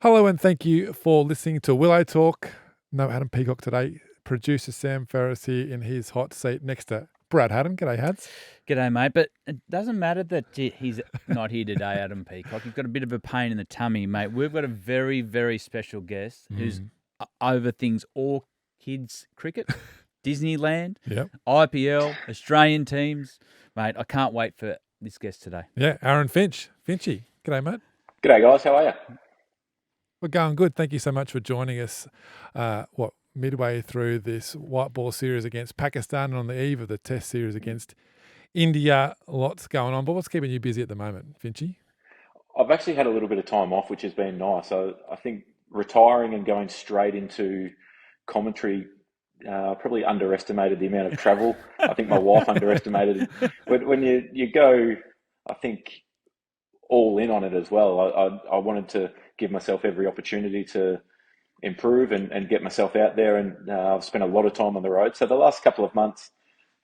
Hello and thank you for listening to Willow Talk. No Adam Peacock today. Producer Sam Ferris here in his hot seat next to Brad Haddin. G'day, Hads. G'day, mate. But it doesn't matter that he's not here today, Adam Peacock. You've got a bit of a pain in the tummy, mate. We've got a very, very special guest who's over things all kids cricket, Disneyland, Yep. IPL, Australian teams. Mate, I can't wait for this guest today. Yeah, Aaron Finch. Finchy. G'day, mate. G'day, guys. How are you? We're going good. Thank you so much for joining us. Midway through this white ball series against Pakistan and on the eve of the Test series against India. Lots going on. But what's keeping you busy at the moment, Finchy? I've actually had a little bit of time off, which has been nice. I think retiring and going straight into commentary probably underestimated the amount of travel. I think my wife underestimated when you go, I think, all in on it as well. I wanted to give myself every opportunity to improve and get myself out there, and I've spent a lot of time on the road. So the last couple of months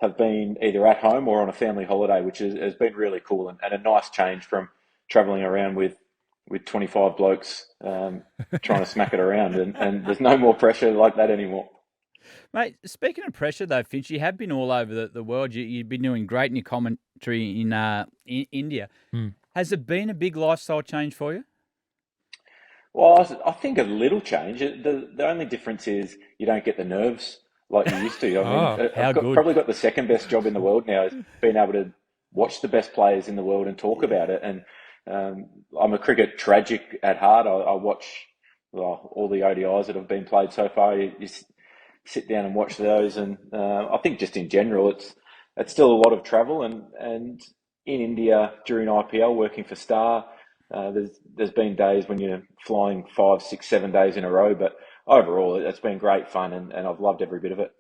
have been either at home or on a family holiday, which has been really cool and a nice change from travelling around with 25 blokes trying to smack it around, and there's no more pressure like that anymore. Mate, speaking of pressure, though, Finch, you have been all over the world. You've been doing great in your commentary in India. Has it been a big lifestyle change for you? Well, I think a little change. The only difference is you don't get the nerves like you used to. I mean, I've probably got the second best job in the world now, is being able to watch the best players in the world and talk about it. And I'm a cricket tragic at heart. I watch all the ODIs that have been played so far. You sit down and watch those, and I think just in general, it's still a lot of travel. And in India during IPL, working for Star, there's been days when you're flying 5, 6, 7 days in a row, but overall it's been great fun, and I've loved every bit of it.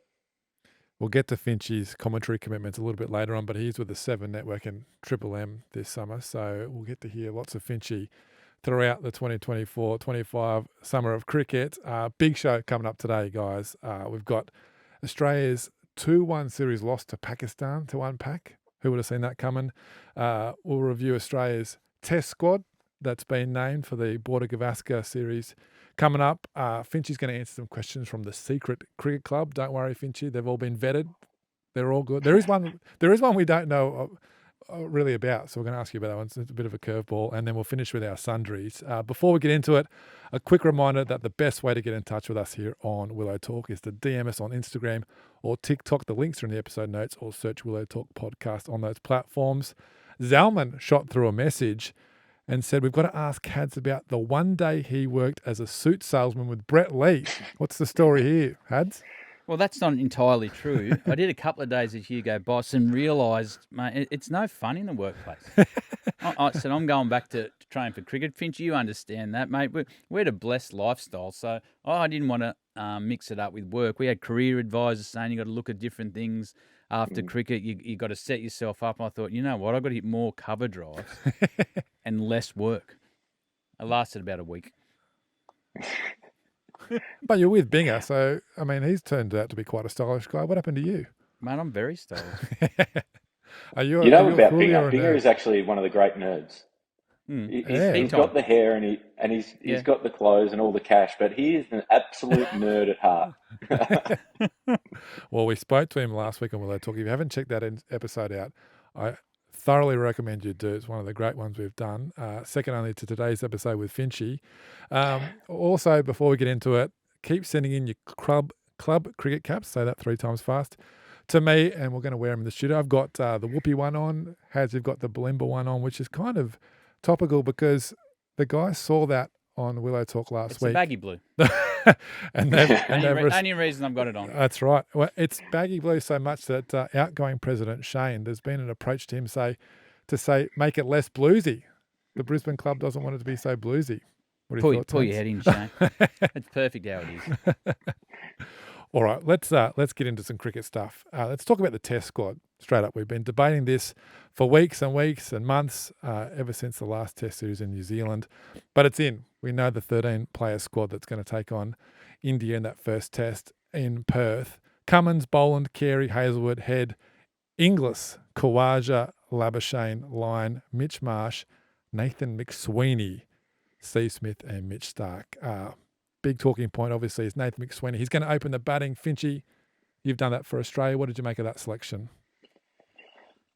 We'll get to Finchy's commentary commitments a little bit later on, but he's with the 7 Network and Triple M this summer, so we'll get to hear lots of Finchy throughout the 2024-25 summer of cricket. Big show coming up today, guys. We've got Australia's 2-1 series loss to Pakistan to unpack. Who would have seen that coming? We'll review Australia's Test squad that's been named for the Border-Gavaskar series coming up. Finchy's going to answer some questions from the secret cricket club. Don't worry, Finchy. They've all been vetted. They're all good. There is one we don't know really about, so we're going to ask you about that one. It's a bit of a curveball, and then we'll finish with our Sundries. Before we get into it, a quick reminder that the best way to get in touch with us here on Willow Talk is to DM us on Instagram or TikTok. The links are in the episode notes, or search Willow Talk Podcast on those platforms. Zalman shot through a message and said, we've got to ask Hads about the one day he worked as a suit salesman with Brett Lee. What's the story here, Hads? Well, that's not entirely true. I did a couple of days as Hugo Boss and realised, mate, it's no fun in the workplace. I said, I'm going back to train for cricket. Finch, you understand that, mate. We had a blessed lifestyle, so I didn't want to mix it up with work. We had career advisors saying you got to look at different things after cricket. You got to set yourself up. I thought, you know what, I've got to hit more cover drives and less work. It lasted about a week. But you're with Binger, so, I mean, he's turned out to be quite a stylish guy. What happened to you? Mate, I'm very stylish. About Binger? Binger is actually one of the great nerds. He's got the hair and he's got the clothes and all the cash, but he is an absolute nerd at heart. Well, we spoke to him last week on Willow Talk. If you haven't checked that episode out, I thoroughly recommend you do. It's one of the great ones we've done. Second only to today's episode with Finchy. Also, before we get into it, keep sending in your club cricket caps. Say that 3 times fast to me, and we're going to wear them in the studio. I've got the Whoopi one on. Has you've got the Balimba one on, which is kind of topical because the guys saw that on Willow Talk last week. It's baggy blue. Only reason I've got it on. That's right. Well, it's baggy blue so much that outgoing President Shane, there's been an approach to him to say make it less bluesy. The Brisbane club doesn't want it to be so bluesy. What do you pull your head in, Shane. It's perfect how it is. All right, let's get into some cricket stuff. Let's talk about the Test squad straight up. We've been debating this for weeks and weeks and months, ever since the last Test series in New Zealand. But it's in. We know the 13-player squad that's going to take on India in that first Test in Perth. Cummins, Boland, Carey, Hazelwood, Head, Inglis, Khawaja, Labuschagne, Lyon, Mitch Marsh, Nathan McSweeney. Steve Smith and Mitch Stark. Big talking point, obviously, is Nathan McSweeney. He's going to open the batting. Finchy, you've done that for Australia. What did you make of that selection?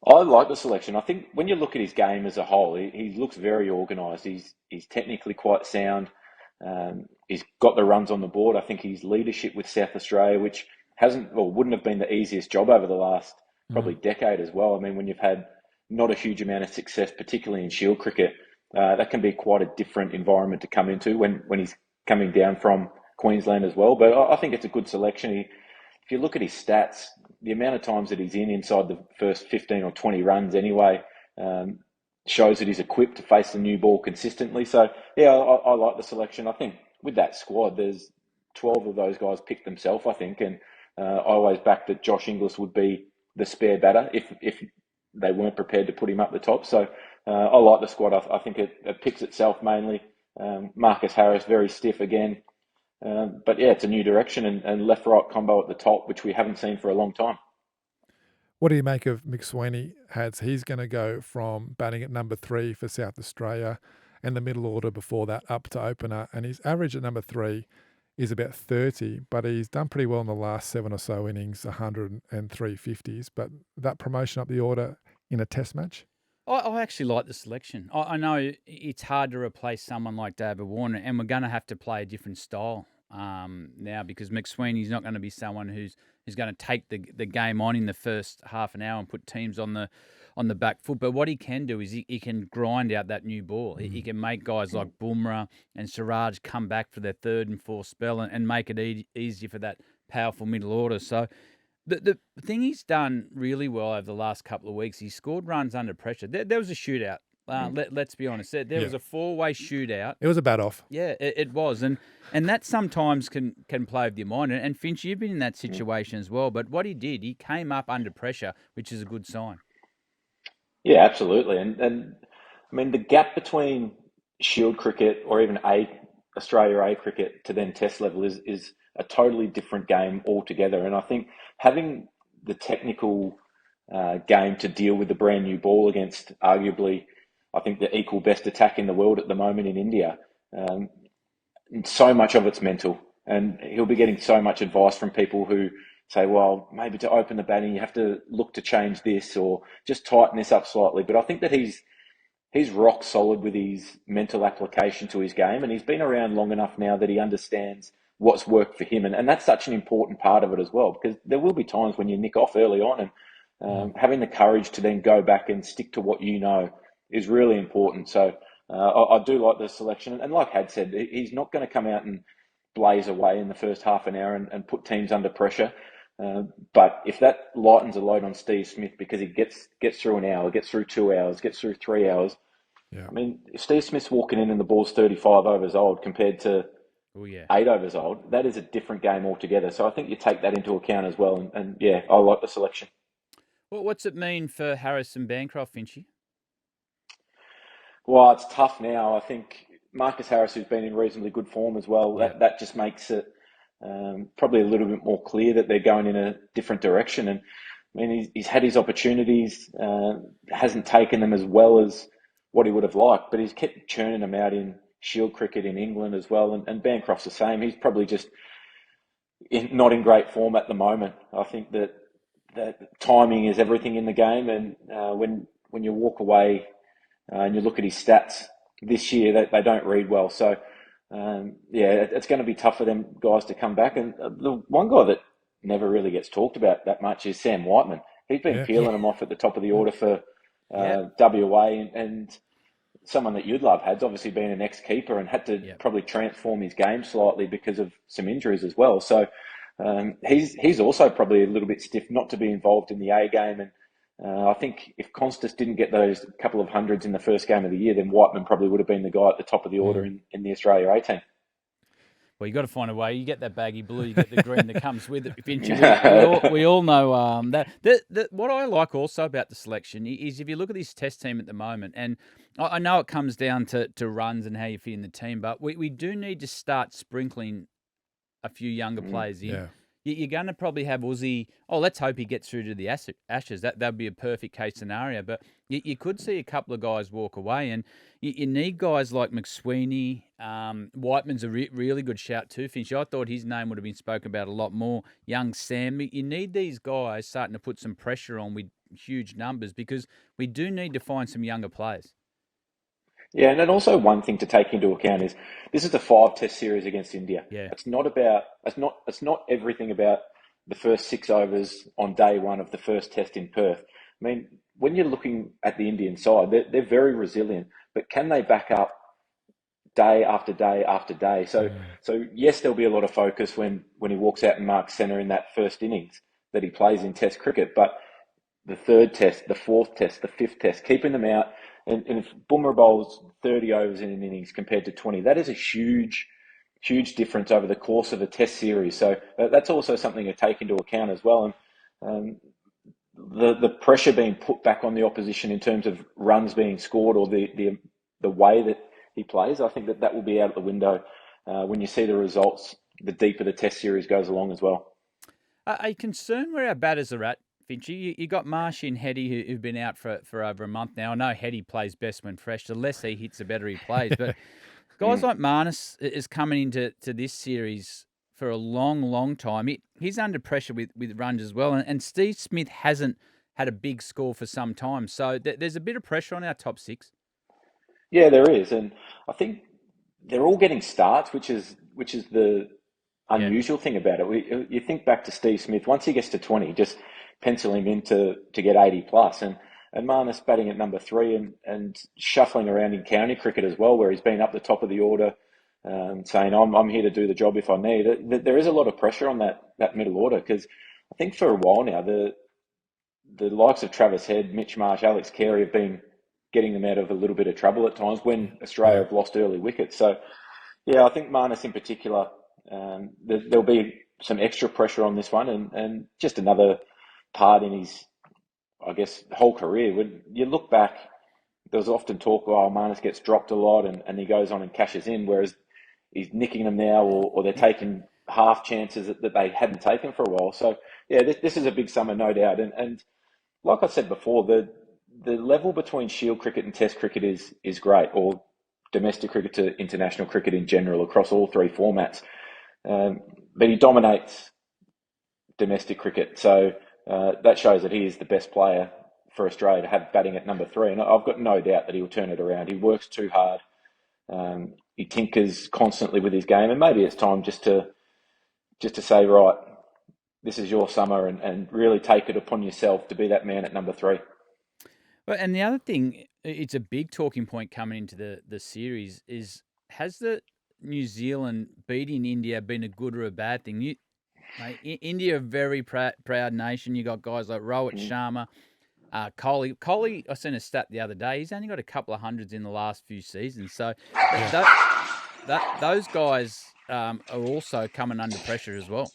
I like the selection. I think when you look at his game as a whole, he looks very organised. He's technically quite sound. He's got the runs on the board. I think his leadership with South Australia, which wouldn't have been the easiest job over the last probably decade as well. I mean, when you've had not a huge amount of success, particularly in Shield cricket, that can be quite a different environment to come into when he's coming down from Queensland as well. But I think it's a good selection. If you look at his stats, the amount of times that he's inside the first 15 or 20 runs anyway, shows that he's equipped to face the new ball consistently. So, yeah, I like the selection. I think with that squad, there's 12 of those guys picked themselves, I think. And I always backed that Josh Inglis would be the spare batter if they weren't prepared to put him up the top. So I like the squad. I think it picks itself mainly. Marcus Harris, very stiff again. But yeah, it's a new direction and left-right combo at the top, which we haven't seen for a long time. What do you make of McSweeney? He's going to go from batting at number 3 for South Australia and the middle order before that up to opener. And his average at number 3 is about 30, but he's done pretty well in the last 7 or so innings, 100 and 350s. But that promotion up the order in a test match? I actually like the selection. I know it's hard to replace someone like David Warner, and we're going to have to play a different style now because McSweeney's not going to be someone who's going to take the game on in the first half an hour and put teams on the back foot. But what he can do is he can grind out that new ball. He can make guys like Bumrah and Siraj come back for their third and fourth spell and make it easier for that powerful middle order. So the thing he's done really well over the last couple of weeks, he scored runs under pressure. There was a shootout. Let's be honest. There was a 4-way shootout. It was a bat off. Yeah, it was. And that sometimes can play with your mind. And Finch, you've been in that situation as well. But what he did, he came up under pressure, which is a good sign. Yeah, absolutely. And I mean, the gap between Shield cricket or even Australia A cricket to then Test level is a totally different game altogether. And I think having the technical game to deal with the brand new ball against arguably, I think, the equal best attack in the world at the moment in India, so much of it's mental. And he'll be getting so much advice from people who say, well, maybe to open the batting, you have to look to change this or just tighten this up slightly. But I think that he's rock solid with his mental application to his game. And he's been around long enough now that he understands what's worked for him. And that's such an important part of it as well, because there will be times when you nick off early on and having the courage to then go back and stick to what you know is really important. So I do like the selection. And like Had said, he's not going to come out and blaze away in the first half an hour and put teams under pressure. But if that lightens a load on Steve Smith because he gets through an hour, gets through 2 hours, gets through 3 hours, I mean, if Steve Smith's walking in and the ball's 35 overs old compared to 8 overs old, that is a different game altogether. So I think you take that into account as well. And yeah, I like the selection. Well, what's it mean for Harris and Bancroft, Finchy? Well, it's tough now. I think Marcus Harris, who's been in reasonably good form as well, that just makes it probably a little bit more clear that they're going in a different direction. And I mean, he's had his opportunities, hasn't taken them as well as what he would have liked, but he's kept churning them out in Shield cricket in England as well. And Bancroft's the same. He's probably just not in great form at the moment. I think that timing is everything in the game. And when you walk away and you look at his stats this year, they don't read well. So, it's going to be tough for them guys to come back. And the one guy that never really gets talked about that much is Sam Whiteman. He's been peeling them off at the top of the order for WA, and someone that you'd love has obviously been an ex-keeper and had to probably transform his game slightly because of some injuries as well. So he's also probably a little bit stiff not to be involved in the A game. And I think if Constas didn't get those couple of hundreds in the first game of the year, then Whiteman probably would have been the guy at the top of the order in the Australia A team. Well, you got to find a way. You get that baggy blue, you get the green that comes with it. We all know that. What I like also about the selection is if you look at this Test team at the moment, and I know it comes down to runs and how you fit in the team, but we do need to start sprinkling a few younger players in. you're going to probably have Aussie. Oh, let's hope he gets through to the Ashes. That'd be a perfect case scenario. But you could see a couple of guys walk away, and you need guys like McSweeney. Whiteman's a really good shout too, Finch. I thought his name would have been spoken about a lot more. Young Sam. You need these guys starting to put some pressure on with huge numbers, because we do need to find some younger players. Yeah, and then also one thing to take into account is this is a 5-test series against India. Yeah. It's not everything about the first 6 overs on day one of the first test in Perth. I mean, when you're looking at the Indian side, they're very resilient, but can they back up day after day after day? So yes, there'll be a lot of focus when he walks out and marks centre in that first innings that he plays in Test cricket, but the 3rd test, the 4th test, the 5th test, keeping them out. And if Bumrah bowls 30 overs in an innings compared to 20, that is a huge difference over the course of a test series. So that's also something to take into account as well. And the pressure being put back on the opposition in terms of runs being scored, or the way that he plays, I think that will be out the window when you see the results, the deeper the test series goes along as well. Are you concerned where our batters are at, Finchy? You got Marshy and Hetty who've been out for over a month now. I know Hetty plays best when fresh. The less he hits, the better he plays. But guys like Marnus is coming into this series for a long time. He's under pressure with runs as well. And Steve Smith hasn't had a big score for some time. So there's a bit of pressure on our top 6. Yeah, there is. And I think they're all getting starts, which is the unusual thing about it. You think back to Steve Smith, once he gets to 20, just pencil him in to get 80 plus. And Marnus batting at number 3 and shuffling around in county cricket as well, where he's been up the top of the order, saying, I'm here to do the job if I need. There is a lot of pressure on that middle order, because I think for a while now, the likes of Travis Head, Mitch Marsh, Alex Carey have been getting them out of a little bit of trouble at times when Australia have lost early wickets. So, yeah, I think Marnus in particular, there'll be some extra pressure on this one, and just another part in his, I guess, whole career. When you look back, there was often talk, Marnus gets dropped a lot and he goes on and cashes in, whereas he's nicking them now, or they're taking half chances that they hadn't taken for a while. So, yeah, this is a big summer, no doubt. And like I said before, the level between Shield cricket and Test cricket is great, or domestic cricket to international cricket in general across all 3 formats. But he dominates domestic cricket. So that shows that he is the best player for Australia to have batting at number 3. And I've got no doubt that he'll turn it around. He works too hard. He tinkers constantly with his game. And maybe it's time just to say, right, this is your summer, and really take it upon yourself to be that man at number 3. Well, and the other thing, it's a big talking point coming into the series, is has the New Zealand beating India been a good or a bad thing? India, a very proud nation. You got guys like Rohit Sharma, Kohli. Kohli, I seen a stat the other day. He's only got a couple of hundreds in the last few seasons. So those guys are also coming under pressure as well.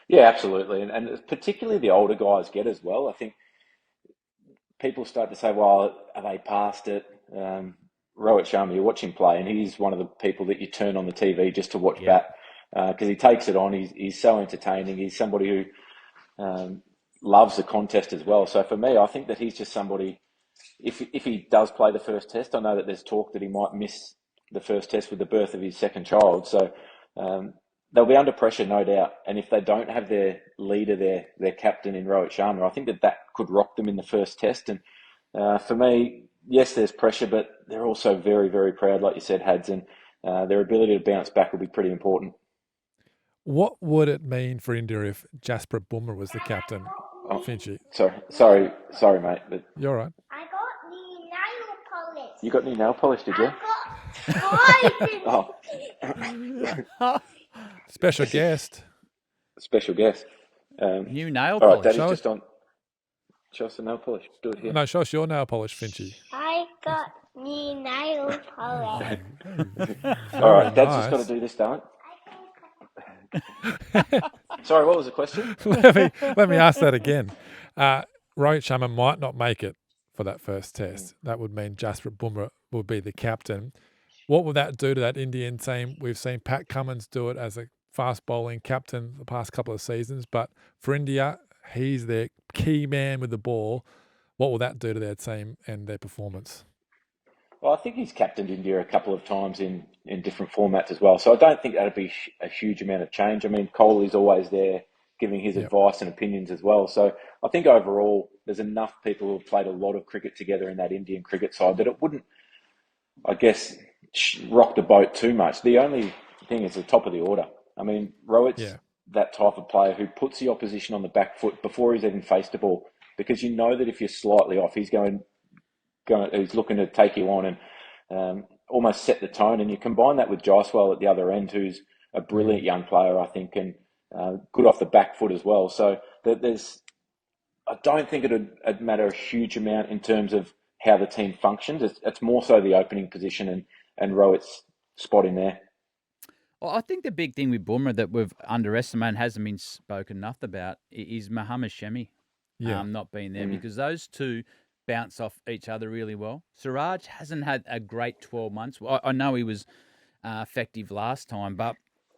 Yeah, absolutely. And particularly the older guys get as well. I think people start to say, well, are they past it? Rohit Sharma, you watch him play, and he's one of the people that you turn on the TV just to watch bat, because he takes it on. He's so entertaining. He's somebody who loves the contest as well. So for me, I think that he's just somebody, if he does play the first test, I know that there's talk that he might miss the first test with the birth of his second child. So they'll be under pressure, no doubt. And if they don't have their leader, their captain in Rohit Sharma, I think that could rock them in the first test. And for me, yes, there's pressure, but they're also very, very proud, like you said, Hads, and their ability to bounce back will be pretty important. What would it mean for India if Jasprit Bumrah was the captain, Finchy? Sorry, mate. But you're right. I got new nail polish. You got new nail polish, did you? I got Special guest. Special guest. New nail all polish. Right, Daddy's just on. Show us the nail polish. Do it here. No, show us your nail polish, Finchy. I got new nail polish. All right, Dad's just got to do this, don't Sorry, what was the question? let me ask that again. Rohit Sharma might not make it for that first test. That would mean Jasprit Bumrah will be the captain. What would that do to that Indian team? We've seen Pat Cummins do it as a fast bowling captain the past couple of seasons, but for India, he's their key man with the ball. What will that do to their team and their performance? Well, I think he's captained India a couple of times in different formats as well. So I don't think that'd be a huge amount of change. I mean, Kohli's always there giving his advice and opinions as well. So I think overall there's enough people who have played a lot of cricket together in that Indian cricket side that it wouldn't, I guess, rock the boat too much. The only thing is the top of the order. I mean, Rohit's that type of player who puts the opposition on the back foot before he's even faced the ball, because you know that if you're slightly off, he's he's looking to take you on and almost set the tone. And you combine that with Jaiswal at the other end, who's a brilliant young player, I think, and good off the back foot as well. So I don't think it'd matter a huge amount in terms of how the team functions. It's more so the opening position and Rohit's spot in there. Well, I think the big thing with Bumrah that we've underestimated and hasn't been spoken enough about is Mohammad Shami not being there, because those two bounce off each other really well. Siraj hasn't had a great 12 months. I know he was effective last time, but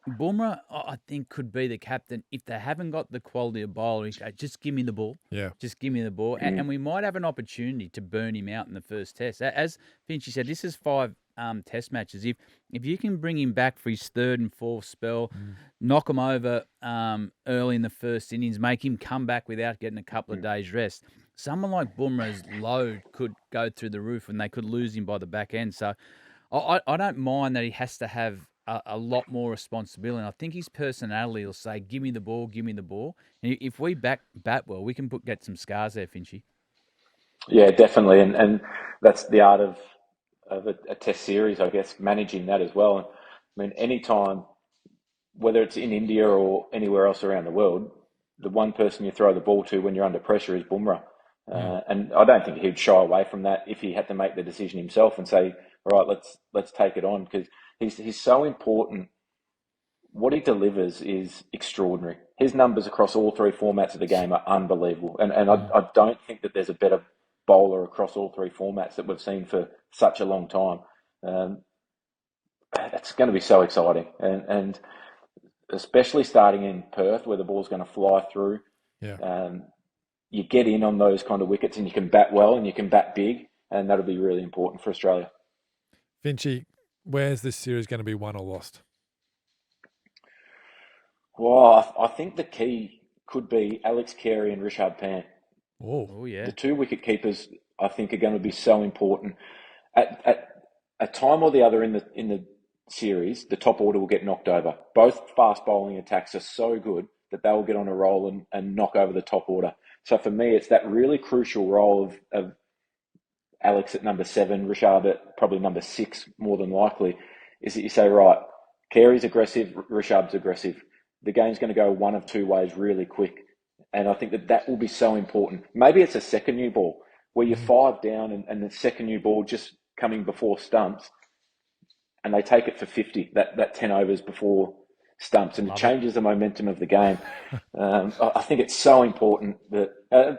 Bumrah, I think, could be the captain if they haven't got the quality of bowler. Just give me the ball. Yeah. Just give me the ball. And we might have an opportunity to burn him out in the first test. As Finchy said, this is 5 test matches. If you can bring him back for his 3rd and 4th spell, knock him over early in the first innings, make him come back without getting a couple of days rest, someone like Bumrah's load could go through the roof and they could lose him by the back end. So I don't mind that he has to have a lot more responsibility. And I think his personality will say, give me the ball, give me the ball. And if we bat well, we can get some scars there, Finchy. Yeah, definitely. And that's the art of a test series, I guess, managing that as well. I mean, anytime, whether it's in India or anywhere else around the world, the one person you throw the ball to when you're under pressure is Bumrah. And I don't think he'd shy away from that if he had to make the decision himself and say, all right, let's take it on, because he's so important. What he delivers is extraordinary. His numbers across all 3 formats of the game are unbelievable. And I don't think that there's a better bowler across all 3 formats that we've seen for such a long time. It's going to be so exciting. And especially starting in Perth, where the ball's going to fly through. You get in on those kind of wickets and you can bat well and you can bat big, and that'll be really important for Australia. Finchy, where's this series going to be won or lost? Well, I think the key could be Alex Carey and Rishabh Pant. Oh, yeah. The 2 wicket keepers, I think, are going to be so important. At a time or the other in the series, the top order will get knocked over. Both fast bowling attacks are so good that they will get on a roll and knock over the top order. So for me, it's that really crucial role of Alex at number 7, Rishabh at probably number 6, more than likely, is that you say, right, Carey's aggressive, Rishabh's aggressive. The game's going to go one of 2 ways really quick. And I think that will be so important. Maybe it's a second new ball where you're 5 down and the second new ball just coming before stumps, and they take it for 50, that 10 overs before stumps, and it changes the momentum of the game. I think it's so important that,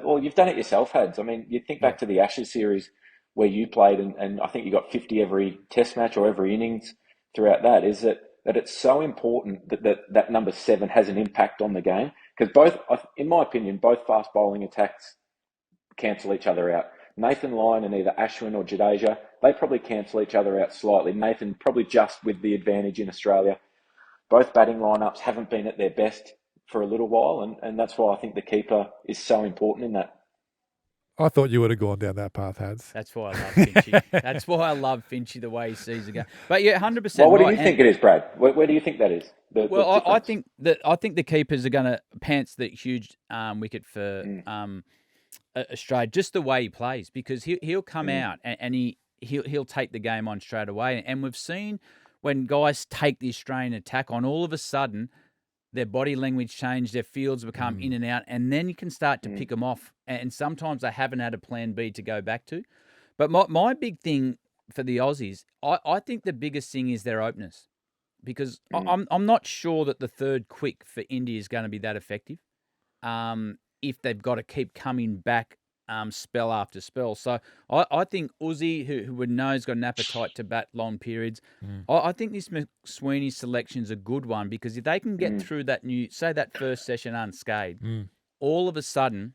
well, you've done it yourself, Hads. I mean, you think back to the Ashes series where you played, and I think you got 50 every test match or every innings throughout that, is that it's so important that number 7 has an impact on the game, because both, in my opinion, both fast bowling attacks cancel each other out. Nathan Lyon and either Ashwin or Jadeja, they probably cancel each other out slightly. Nathan probably just with the advantage in Australia. Both batting lineups haven't been at their best for a little while, and that's why I think the keeper is so important in that. I thought you would have gone down that path, Hads. That's why I love Finchy. That's why I love Finchy, the way he sees the game. But yeah, 100%. Well, what do you think it is, Brad? Where do you think that is? I think the keepers are going to pants the huge wicket for Australia, just the way he plays, because he'll come out and he'll take the game on straight away. And we've seen when guys take the Australian attack on, all of a sudden their body language change, their fields become in and out, and then you can start to pick them off. And sometimes they haven't had a plan B to go back to. But my big thing for the Aussies, I think the biggest thing is their openers, because I'm not sure that the 3rd quick for India is going to be that effective. If they've got to keep coming back spell after spell. So I think Uzi, who would know, has got an appetite to bat long periods. I think this McSweeney selection is a good one because if they can get through that that first session unscathed, all of a sudden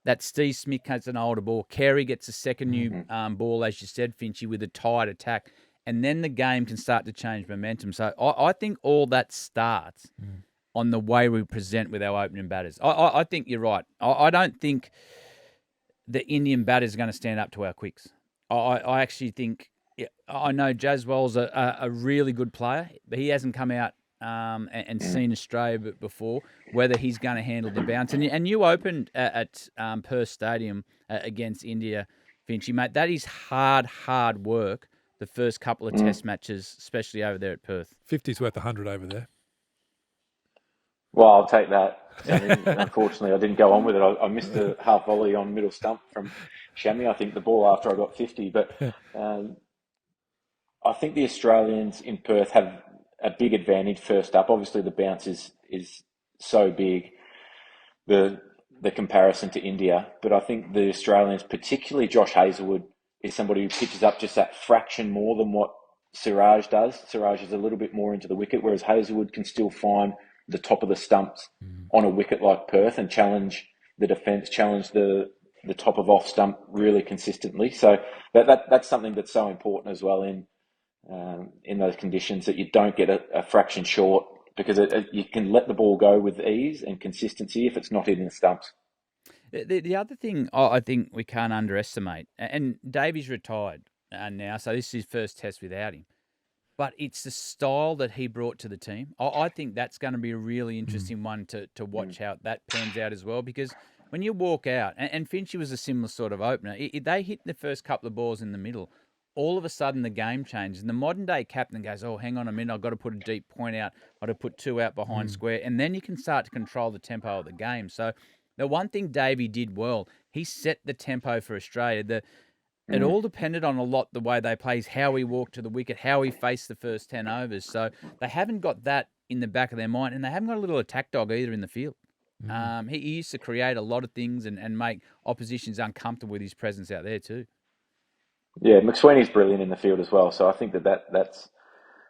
that Steve Smith has an older ball, Carey gets a second new ball, as you said, Finchy, with a tired attack, and then the game can start to change momentum. So I think all that starts on the way we present with our opening batters. I think you're right. I don't think the Indian batters are going to stand up to our quicks. I actually think, I know Jaswal's a really good player, but he hasn't come out and seen Australia before, whether he's going to handle the bounce. And you opened at Perth Stadium against India, Finchy, mate. That is hard work, the first couple of test matches, especially over there at Perth. 50's worth 100 over there. Well, I'll take that. Unfortunately, I didn't go on with it. I missed a half volley on middle stump from Shami, I think, the ball after I got 50. But I think the Australians in Perth have a big advantage first up. Obviously, the bounce is so big, the comparison to India. But I think the Australians, particularly Josh Hazlewood, is somebody who pitches up just that fraction more than what Siraj does. Siraj is a little bit more into the wicket, whereas Hazlewood can still find the top of the stumps on a wicket like Perth and challenge the defence, challenge the top of off stump really consistently. So that's something that's so important as well in those conditions, that you don't get a fraction short, because you can let the ball go with ease and consistency if it's not hitting the stumps. The other thing I think we can't underestimate, and Davey's retired now, so this is his first test without him, but it's the style that he brought to the team. I think that's going to be a really interesting one to watch how that pans out as well, because when you walk out, and Finchy was a similar sort of opener, they hit the first couple of balls in the middle, all of a sudden the game changes. And the modern-day captain goes, oh, hang on a minute, I've got to put a deep point out, I've got to put two out behind square, and then you can start to control the tempo of the game. So the one thing Davey did well, he set the tempo for Australia. It all depended on a lot the way they play, how he walked to the wicket, how he faced the first 10 overs. So they haven't got that in the back of their mind, and they haven't got a little attack dog either in the field. He used to create a lot of things and make oppositions uncomfortable with his presence out there too. Yeah, McSweeney's brilliant in the field as well. So I think that's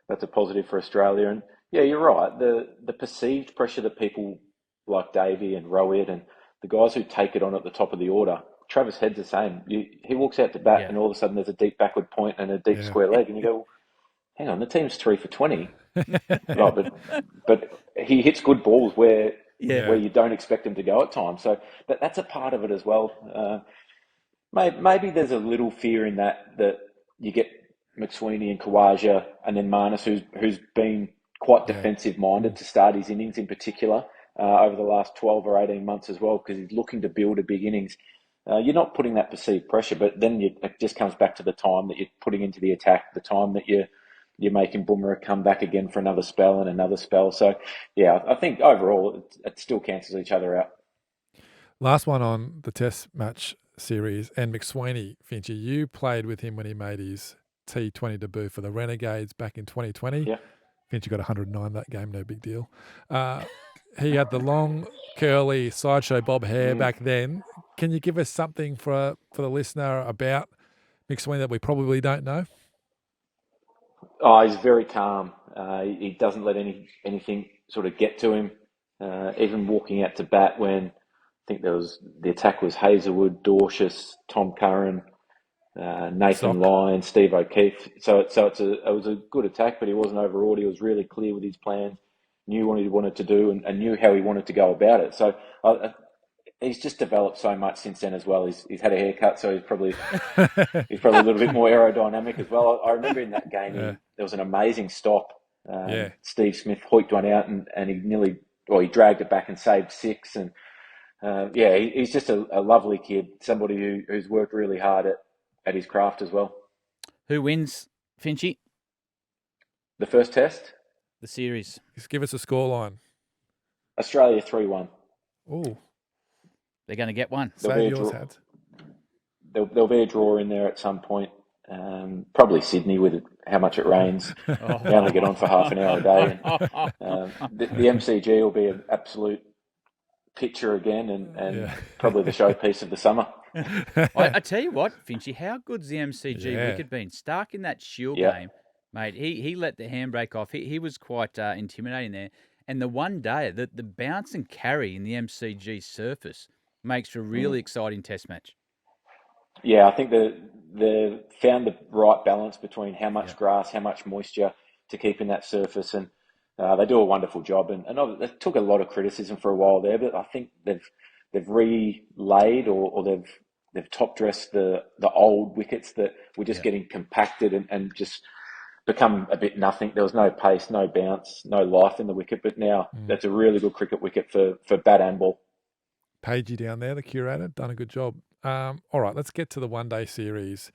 a positive for Australia. And yeah, you're right. The perceived pressure that people like Davey and Rohit and the guys who take it on at the top of the order, Travis Head's the same. He walks out to bat and all of a sudden there's a deep backward point and a deep square leg, and you go, well, hang on, the team's 3 for 20. Right, but he hits good balls where you don't expect him to go at times. So that's a part of it as well. Maybe there's a little fear in that you get McSweeney and Khawaja and then Marnus, who's been quite defensive minded to start his innings in particular over the last 12 or 18 months as well, because he's looking to build a big innings. You're not putting that perceived pressure, but then it just comes back to the time that you're putting into the attack, the time that you're making Boomerang come back again for another spell and another spell. So, yeah, I think overall it still cancels each other out. Last one on the Test match series, and McSweeney, Finchy, you played with him when he made his T20 debut for the Renegades back in 2020. Yeah. Finchy got 109 that game, no big deal. He had the long, curly sideshow bob hair back then. Can you give us something for the listener about McSweeney that we probably don't know? Oh, he's very calm. He doesn't let anything sort of get to him. Even walking out to bat when I think the attack was Hazlewood, Dorcius, Tom Curran, Nathan Lyon, Steve O'Keefe. So it was a good attack, but he wasn't overawed. He was really clear with his plans, knew what he wanted to do, and knew how he wanted to go about it. So he's just developed so much since then as well. He's had a haircut, so he's probably a little bit more aerodynamic as well. I remember in that game, there was an amazing stop. Steve Smith hoiked one out, and he dragged it back and saved 6. And he's just a lovely kid, somebody who's worked really hard at his craft as well. Who wins, Finchy? The first test? The series. Just give us a scoreline. Australia 3-1. Oh. They're going to get one. Save yours, Hads. There'll be a draw in there at some point. Probably Sydney with how much it rains. They only get on for half an hour a day. And, the MCG will be an absolute picture again and Yeah. probably the showpiece of the summer. I tell you what, Finchy, how good's the MCG Yeah. wicket been? Stark in that Shield Yeah. game, mate. He let the handbrake off. He was quite intimidating there. And the one day, the bounce and carry in the MCG surface makes for a really exciting Test match. Yeah, I think they found the right balance between how much grass, how much moisture to keep in that surface, and they do a wonderful job. And they took a lot of criticism for a while there, but I think they've relaid or they've top dressed the old wickets that were just getting compacted and just become a bit nothing. There was no pace, no bounce, no life in the wicket. But now that's a really good cricket wicket for bat and ball. Pagey down there, the curator, done a good job. All right, let's get to the one-day series.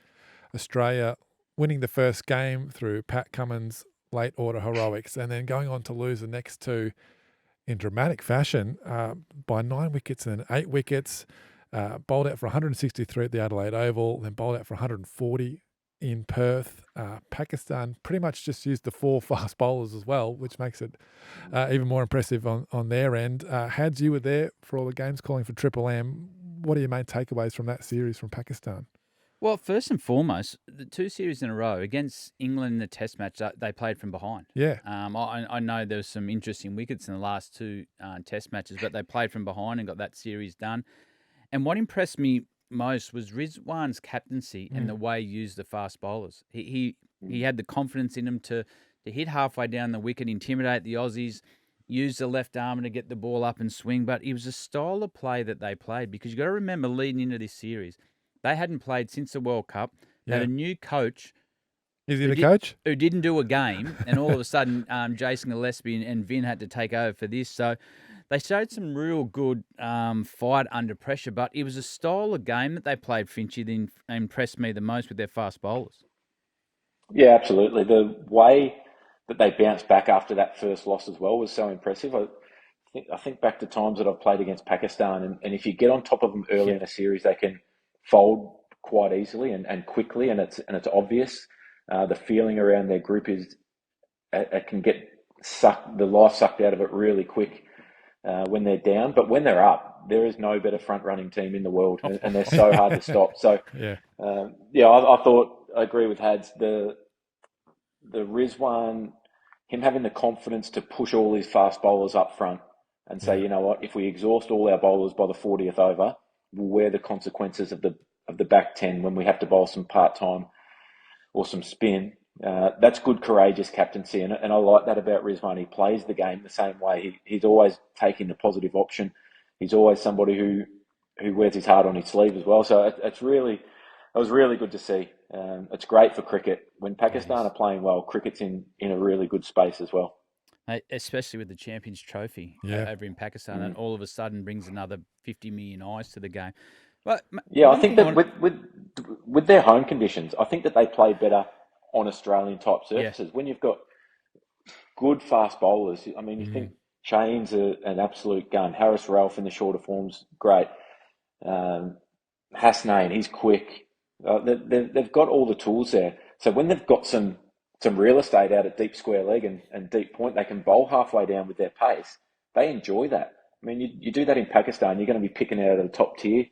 Australia winning the first game through Pat Cummins' late order heroics and then going on to lose the next two in dramatic fashion by 9 wickets and 8 wickets. Bowled out for 163 at the Adelaide Oval, then bowled out for 140 in Perth. Pakistan pretty much just used the 4 fast bowlers as well, which makes it even more impressive on their end. Hads, you were there for all the games calling for Triple M. What are your main takeaways from that series from Pakistan? Well, first and foremost, the 2 series in a row against England in the Test match, they played from behind. Yeah. I know there was some interesting wickets in the last 2 Test matches, but they played from behind and got that series done. And what impressed me most was Rizwan's captaincy and the way he used the fast bowlers. He had the confidence in him to hit halfway down the wicket, intimidate the Aussies, use the left arm to get the ball up and swing. But it was a style of play that they played because you've got to remember leading into this series, they hadn't played since the World Cup. They had a new coach. Is he the coach? Who didn't do a game, and all of a sudden Jason Gillespie and Vin had to take over for this. So they showed some real good fight under pressure, but it was a style of game that they played, Finchy, that impressed me the most with their fast bowlers. Yeah, absolutely. The way that they bounced back after that first loss as well was so impressive. I think back to times that I've played against Pakistan, and if you get on top of them early in a series, they can fold quite easily and quickly, and it's obvious. The feeling around their group is it can get the life sucked out of it really quick when they're down. But when they're up, there is no better front running team in the world, and they're so hard to stop. So I agree with Hads. The Rizwan, him having the confidence to push all his fast bowlers up front and say, you know what, if we exhaust all our bowlers by the 40th over, we'll wear the consequences of the back 10 when we have to bowl some part-time or some spin. That's good, courageous captaincy, and I like that about Rizwan. He plays the game the same way. He's always taking the positive option. He's always somebody who wears his heart on his sleeve as well. So it was really good to see. It's great for cricket. When Pakistan are playing well, cricket's in a really good space as well. Especially with the Champions Trophy over in Pakistan, and all of a sudden brings another 50 million eyes to the game. But yeah, I think that with their home conditions, I think that they play better on Australian type surfaces. When you've got good fast bowlers, I mean, you think Chain's an absolute gun. Harris Ralph in the shorter forms, great. Hasnain, he's quick. They've got all the tools there. So when they've got some real estate out at deep square leg and deep point, they can bowl halfway down with their pace. They enjoy that. I mean, you do that in Pakistan, you're going to be picking out of the top tier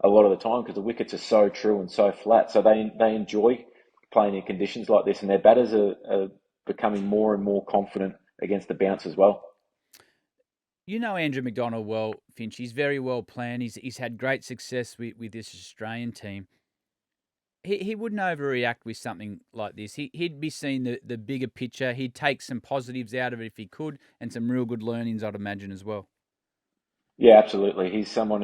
a lot of the time because the wickets are so true and so flat. So they enjoy playing in conditions like this, and their batters are becoming more and more confident against the bounce as well. You know Andrew McDonald well, Finch. He's very well planned. He's had great success with this Australian team. He wouldn't overreact with something like this. He'd be seeing the bigger picture. He'd take some positives out of it if he could, and some real good learnings, I'd imagine, as well. Yeah, absolutely. He's someone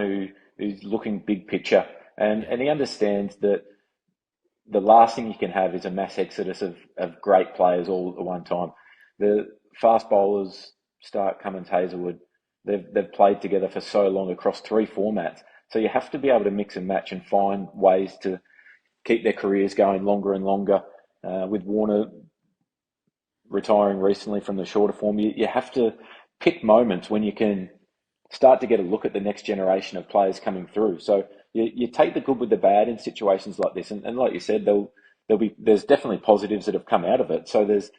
who's looking big picture, and he understands that the last thing you can have is a mass exodus of great players all at one time. The fast bowlers, Stark, Cummins, Hazelwood, they've played together for so long across 3 formats. So you have to be able to mix and match and find ways to keep their careers going longer and longer. With Warner retiring recently from the shorter form, you have to pick moments when you can start to get a look at the next generation of players coming through. So you take the good with the bad in situations like this, and like you said, there's definitely positives that have come out of it. So there's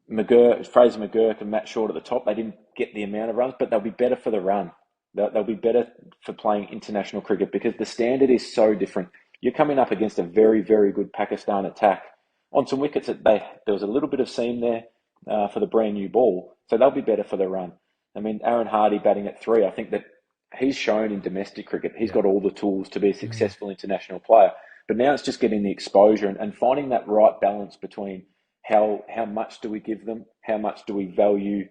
Fraser McGurk and Matt Short at the top, they didn't get the amount of runs, but they'll be better for the run. They'll be better for playing international cricket because the standard is so different. You're coming up against a very, very good Pakistan attack. On some wickets, there was a little bit of seam there for the brand new ball, so they'll be better for the run. I mean, Aaron Hardy batting at 3, I think that he's shown in domestic cricket, he's got all the tools to be a successful international player. But now it's just getting the exposure and finding that right balance between how much do we give them, how much do we value.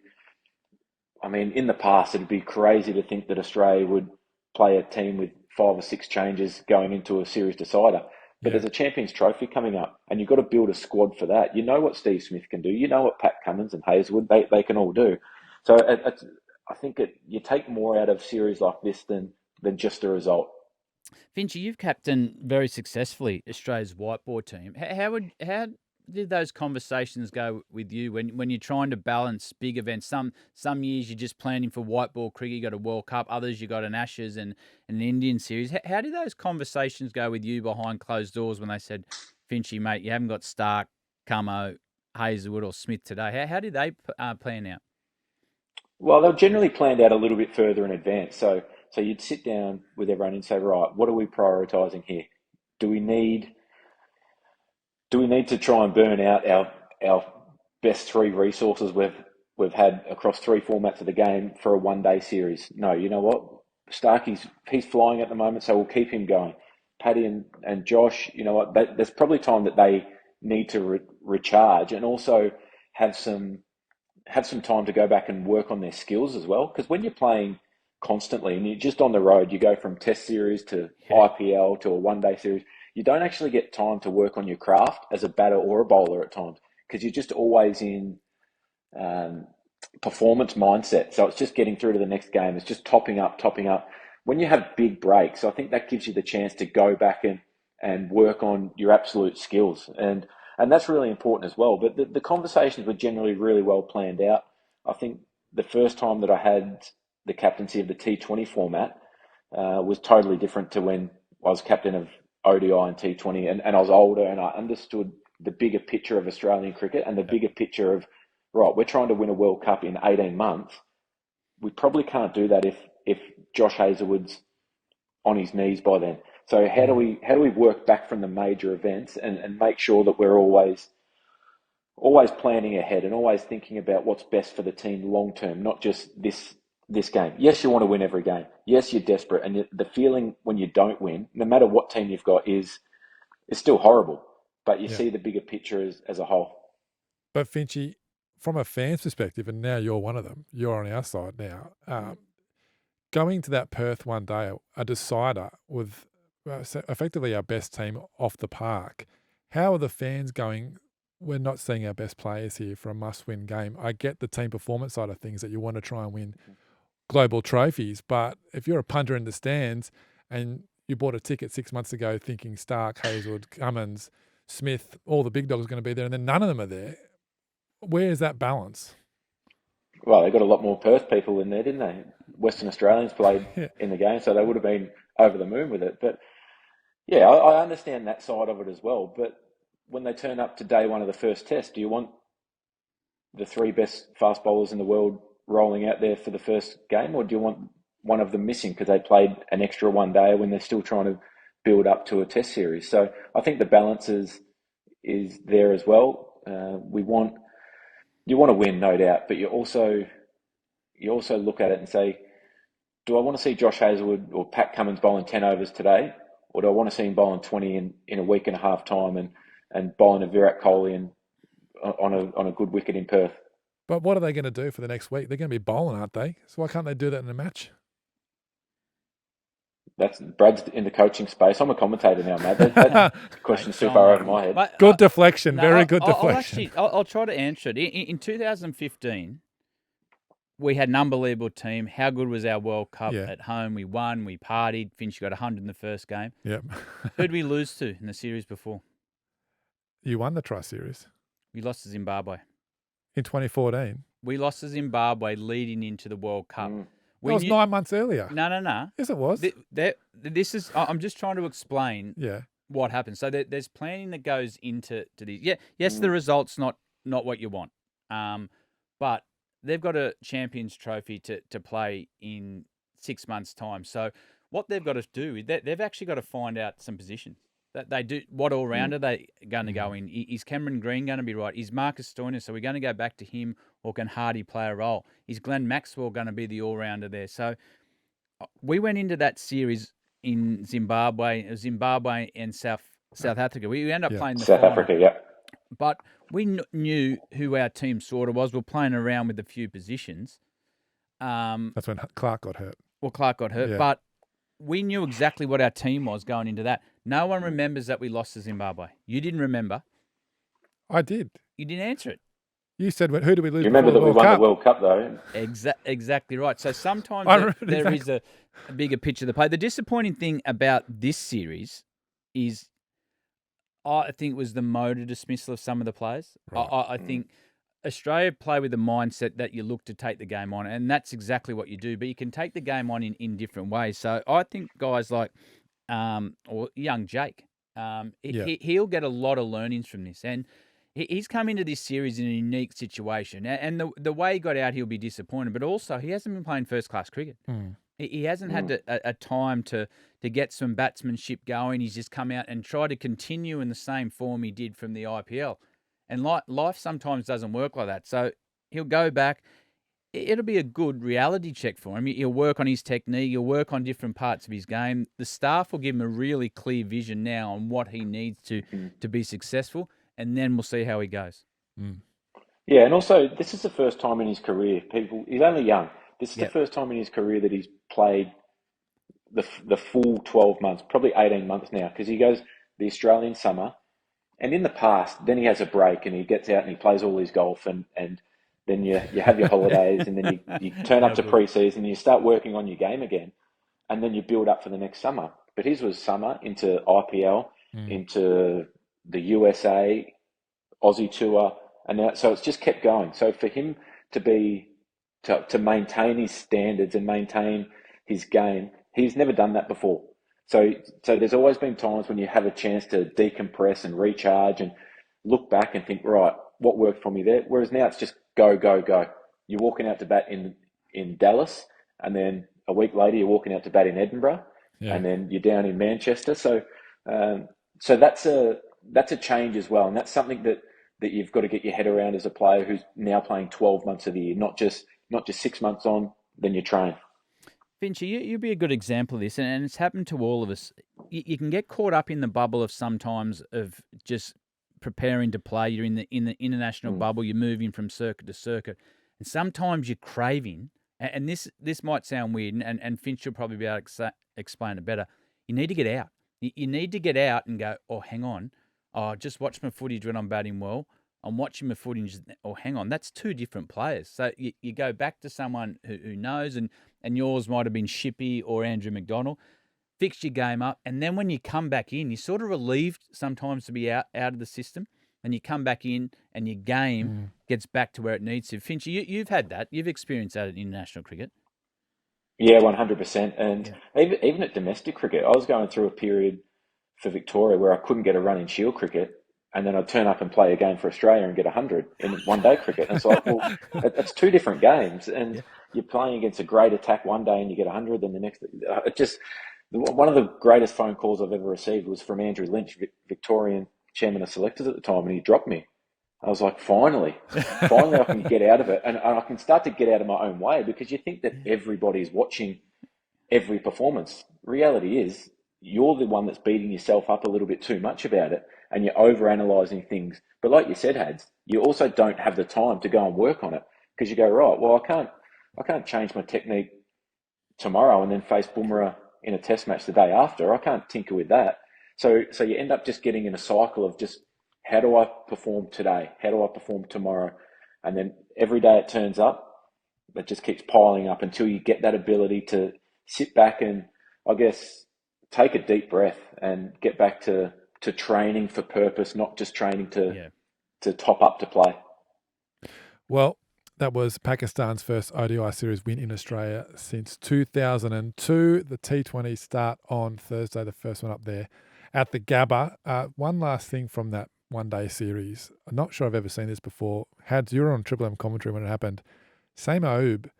I mean, in the past, it'd be crazy to think that Australia would play a team with 5 or 6 changes going into a series decider. But there's a Champions Trophy coming up, and you've got to build a squad for that. You know what Steve Smith can do. You know what Pat Cummins and Hazlewood, they can all do. So I think you take more out of series like this than just the result. Finchy, you've captained very successfully Australia's whiteboard team. How did those conversations go with you when you're trying to balance big events? Some years you're just planning for whiteboard cricket, you got a World Cup, others you got an Ashes and an Indian series. How did those conversations go with you behind closed doors when they said, Finchy, mate, you haven't got Stark, Cummo, Hazlewood or Smith today? How did they plan out? Well, they're generally planned out a little bit further in advance. So you'd sit down with everyone and say, right, what are we prioritising here? Do we need to try and burn out our best 3 resources we've had across 3 formats of the game for a one-day series? No, you know what? Starkey's flying at the moment, so we'll keep him going. Paddy and Josh, you know what? There's probably time that they need to recharge and also have some time to go back and work on their skills as well. Because when you're playing constantly and you're just on the road, you go from test series to IPL to a one-day series, you don't actually get time to work on your craft as a batter or a bowler at times because you're just always in performance mindset. So it's just getting through to the next game. It's just topping up. When you have big breaks, I think that gives you the chance to go back and work on your absolute skills. And that's really important as well. But the conversations were generally really well planned out. I think the first time that I had the captaincy of the T20 format was totally different to when I was captain of ODI and T20 and I was older and I understood the bigger picture of Australian cricket and the bigger picture of, right, we're trying to win a World Cup in 18 months. We probably can't do that if Josh Hazlewood's on his knees by then. So how do we work back from the major events and make sure that we're always planning ahead and always thinking about what's best for the team long term, not just this game. Yes, you want to win every game. Yes, you're desperate, and the feeling when you don't win, no matter what team you've got, is still horrible. But you see the bigger picture as a whole. But Finchy, from a fan's perspective, and now you're one of them, you're on our side now. Going to that Perth one day, a decider with effectively our best team off the park. How are the fans going? We're not seeing our best players here for a must-win game. I get the team performance side of things that you want to try and win global trophies, but if you're a punter in the stands and you bought a ticket 6 months ago thinking Stark, Hazlewood, Cummins, Smith, all the big dogs are going to be there, and then none of them are there, where's that balance? Well, they got a lot more Perth people in there, didn't they? Western Australians played in the game, so they would have been over the moon with it. But yeah, I understand that side of it as well. But when they turn up to day one of the first test, do you want the 3 best fast bowlers in the world rolling out there for the first game, or do you want one of them missing because they played an extra one day when they're still trying to build up to a test series? So I think the balance is there as well. You want to win, no doubt, but you also look at it and say, do I want to see Josh Hazlewood or Pat Cummins bowling 10 overs today, or do I want to see him bowling 20 in a week and a half time and bowling a Virat Kohli on a good wicket in Perth? But what are they going to do for the next week? They're going to be bowling, aren't they? So why can't they do that in a match? That's Brad's in the coaching space. I'm a commentator now, mate. That question's too far over my head. But, good deflection. Very good deflection. I'll try to answer it. In 2015, we had an unbelievable team. How good was our World Cup at home? We won. We partied. Finch got 100 in the first game. Yep. Who'd we lose to in the series before? You won the Tri-Series. We lost to Zimbabwe. In 2014. We lost to Zimbabwe leading into the World Cup. That was 9 months earlier. No. Yes, it was. This is. I'm just trying to explain what happened. So there's planning that goes into these. Yeah, yes, the result's not what you want. But they've got a Champions Trophy to play in 6 months' time. So what they've got to do is they've actually got to find out some positions. That they do. What all round are they going to go in? Is Cameron Green going to be right? Is Marcus Stoinis? So we're going to go back to him, or can Hardy play a role? Is Glenn Maxwell going to be the all rounder there? So we went into that series in Zimbabwe and South Africa. We ended up playing the South final, Africa, yeah. but we knew who our team sort of was. We're playing around with a few positions. That's when Clark got hurt. Well, Clark got hurt, but we knew exactly what our team was going into that. No one remembers that we lost to Zimbabwe. You didn't remember. I did. You didn't answer it. You said, who did we lose? You remember that we won the World Cup, though? Exactly right. So sometimes there is a bigger picture to play. The disappointing thing about this series is I think it was the motor dismissal of some of the players. Right. I think Australia play with the mindset that you look to take the game on, and that's exactly what you do. But you can take the game on in different ways. So I think guys like or young Jake, he'll get a lot of learnings from this. And he's come into this series in a unique situation. And the way he got out, he'll be disappointed. But also, he hasn't been playing first-class cricket. He hasn't had a time to get some batsmanship going. He's just come out and tried to continue in the same form he did from the IPL. And life sometimes doesn't work like that. So he'll go back. It'll be a good reality check for him. He'll work on his technique. He'll work on different parts of his game. The staff will give him a really clear vision now on what he needs to be successful, and then we'll see how he goes. Yeah, and also this is the first time in his career. He's only young. This is the first time in his career that he's played the full 12 months, probably 18 months now, because he goes the Australian summer, and in the past, then he has a break and he gets out and he plays all his golf, and then you have your holidays, and then you turn up to pre-season and you start working on your game again, and then you build up for the next summer. But his was summer into IPL, into the USA, Aussie tour, and now, so it's just kept going. So for him to maintain his standards and maintain his game, he's never done that before. So there's always been times when you have a chance to decompress and recharge and look back and think, right, what worked for me there? Whereas now it's just go, go, go. You're walking out to bat in Dallas, and then a week later you're walking out to bat in Edinburgh, and then you're down in Manchester. So that's a change as well, and that's something that you've got to get your head around as a player who's now playing 12 months of the year, not just 6 months on, then you train. Finchy, you'd be a good example of this, and it's happened to all of us. You can get caught up in the bubble of sometimes of just preparing to play. You're in the international bubble. You're moving from circuit to circuit, and sometimes you're craving. And this might sound weird, and Finch will probably be able to explain it better. You need to get out. You need to get out and go, oh, hang on. Oh, just watch my footage when I'm batting well. I'm watching my footage. Oh, hang on. That's two different players. So you go back to someone who knows, and yours might have been Shippy or Andrew McDonald. Fix your game up. And then when you come back in, you're sort of relieved sometimes to be out of the system. And you come back in and your game gets back to where it needs to. Finchy, you've had that. You've experienced that in international cricket. Yeah, 100%. And even at domestic cricket, I was going through a period for Victoria where I couldn't get a run in Shield cricket, and then I'd turn up and play a game for Australia and get 100 in one-day cricket. And it's like, well, it's two different games, and you're playing against a great attack one day and you get 100, then the next. One of the greatest phone calls I've ever received was from Andrew Lynch, Victorian chairman of selectors at the time, and he dropped me. I was like, finally I can get out of it, and I can start to get out of my own way, because you think that everybody's watching every performance. Reality is, you're the one that's beating yourself up a little bit too much about it, and you're overanalyzing things. But like you said, Hads, you also don't have the time to go and work on it, because you go, right, well, I can't change my technique tomorrow and then face Bumrah in a test match the day after. I can't tinker with that. So you end up just getting in a cycle of just, how do I perform today? How do I perform tomorrow? And then every day it turns up, it just keeps piling up until you get that ability to sit back and, I guess, take a deep breath and get back to training for purpose, not just training to top up to play. Well, that was Pakistan's first ODI series win in Australia since 2002. The T20 start on Thursday, the first one up there at the Gabba. One last thing from that one-day series. I'm not sure I've ever seen this before. Hads, you were on Triple M commentary when it happened. Same Oob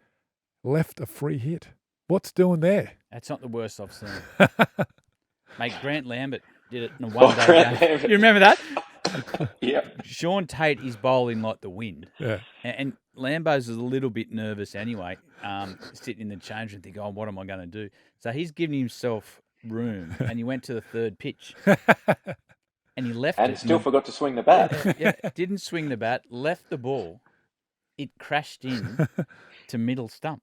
left a free hit. What's doing there? That's not the worst I've seen. Mate, Grant Lambert did it in a one-day Grant game. Lambert. You remember that? Yep. Sean Tate is bowling like the wind. Yeah. And Lambo's is a little bit nervous anyway, sitting in the change and thinking, what am I going to do? So he's giving himself room, and he went to the third pitch. And he left And it. still forgot to swing the bat. Yeah, didn't swing the bat, left the ball. It crashed in to middle stump.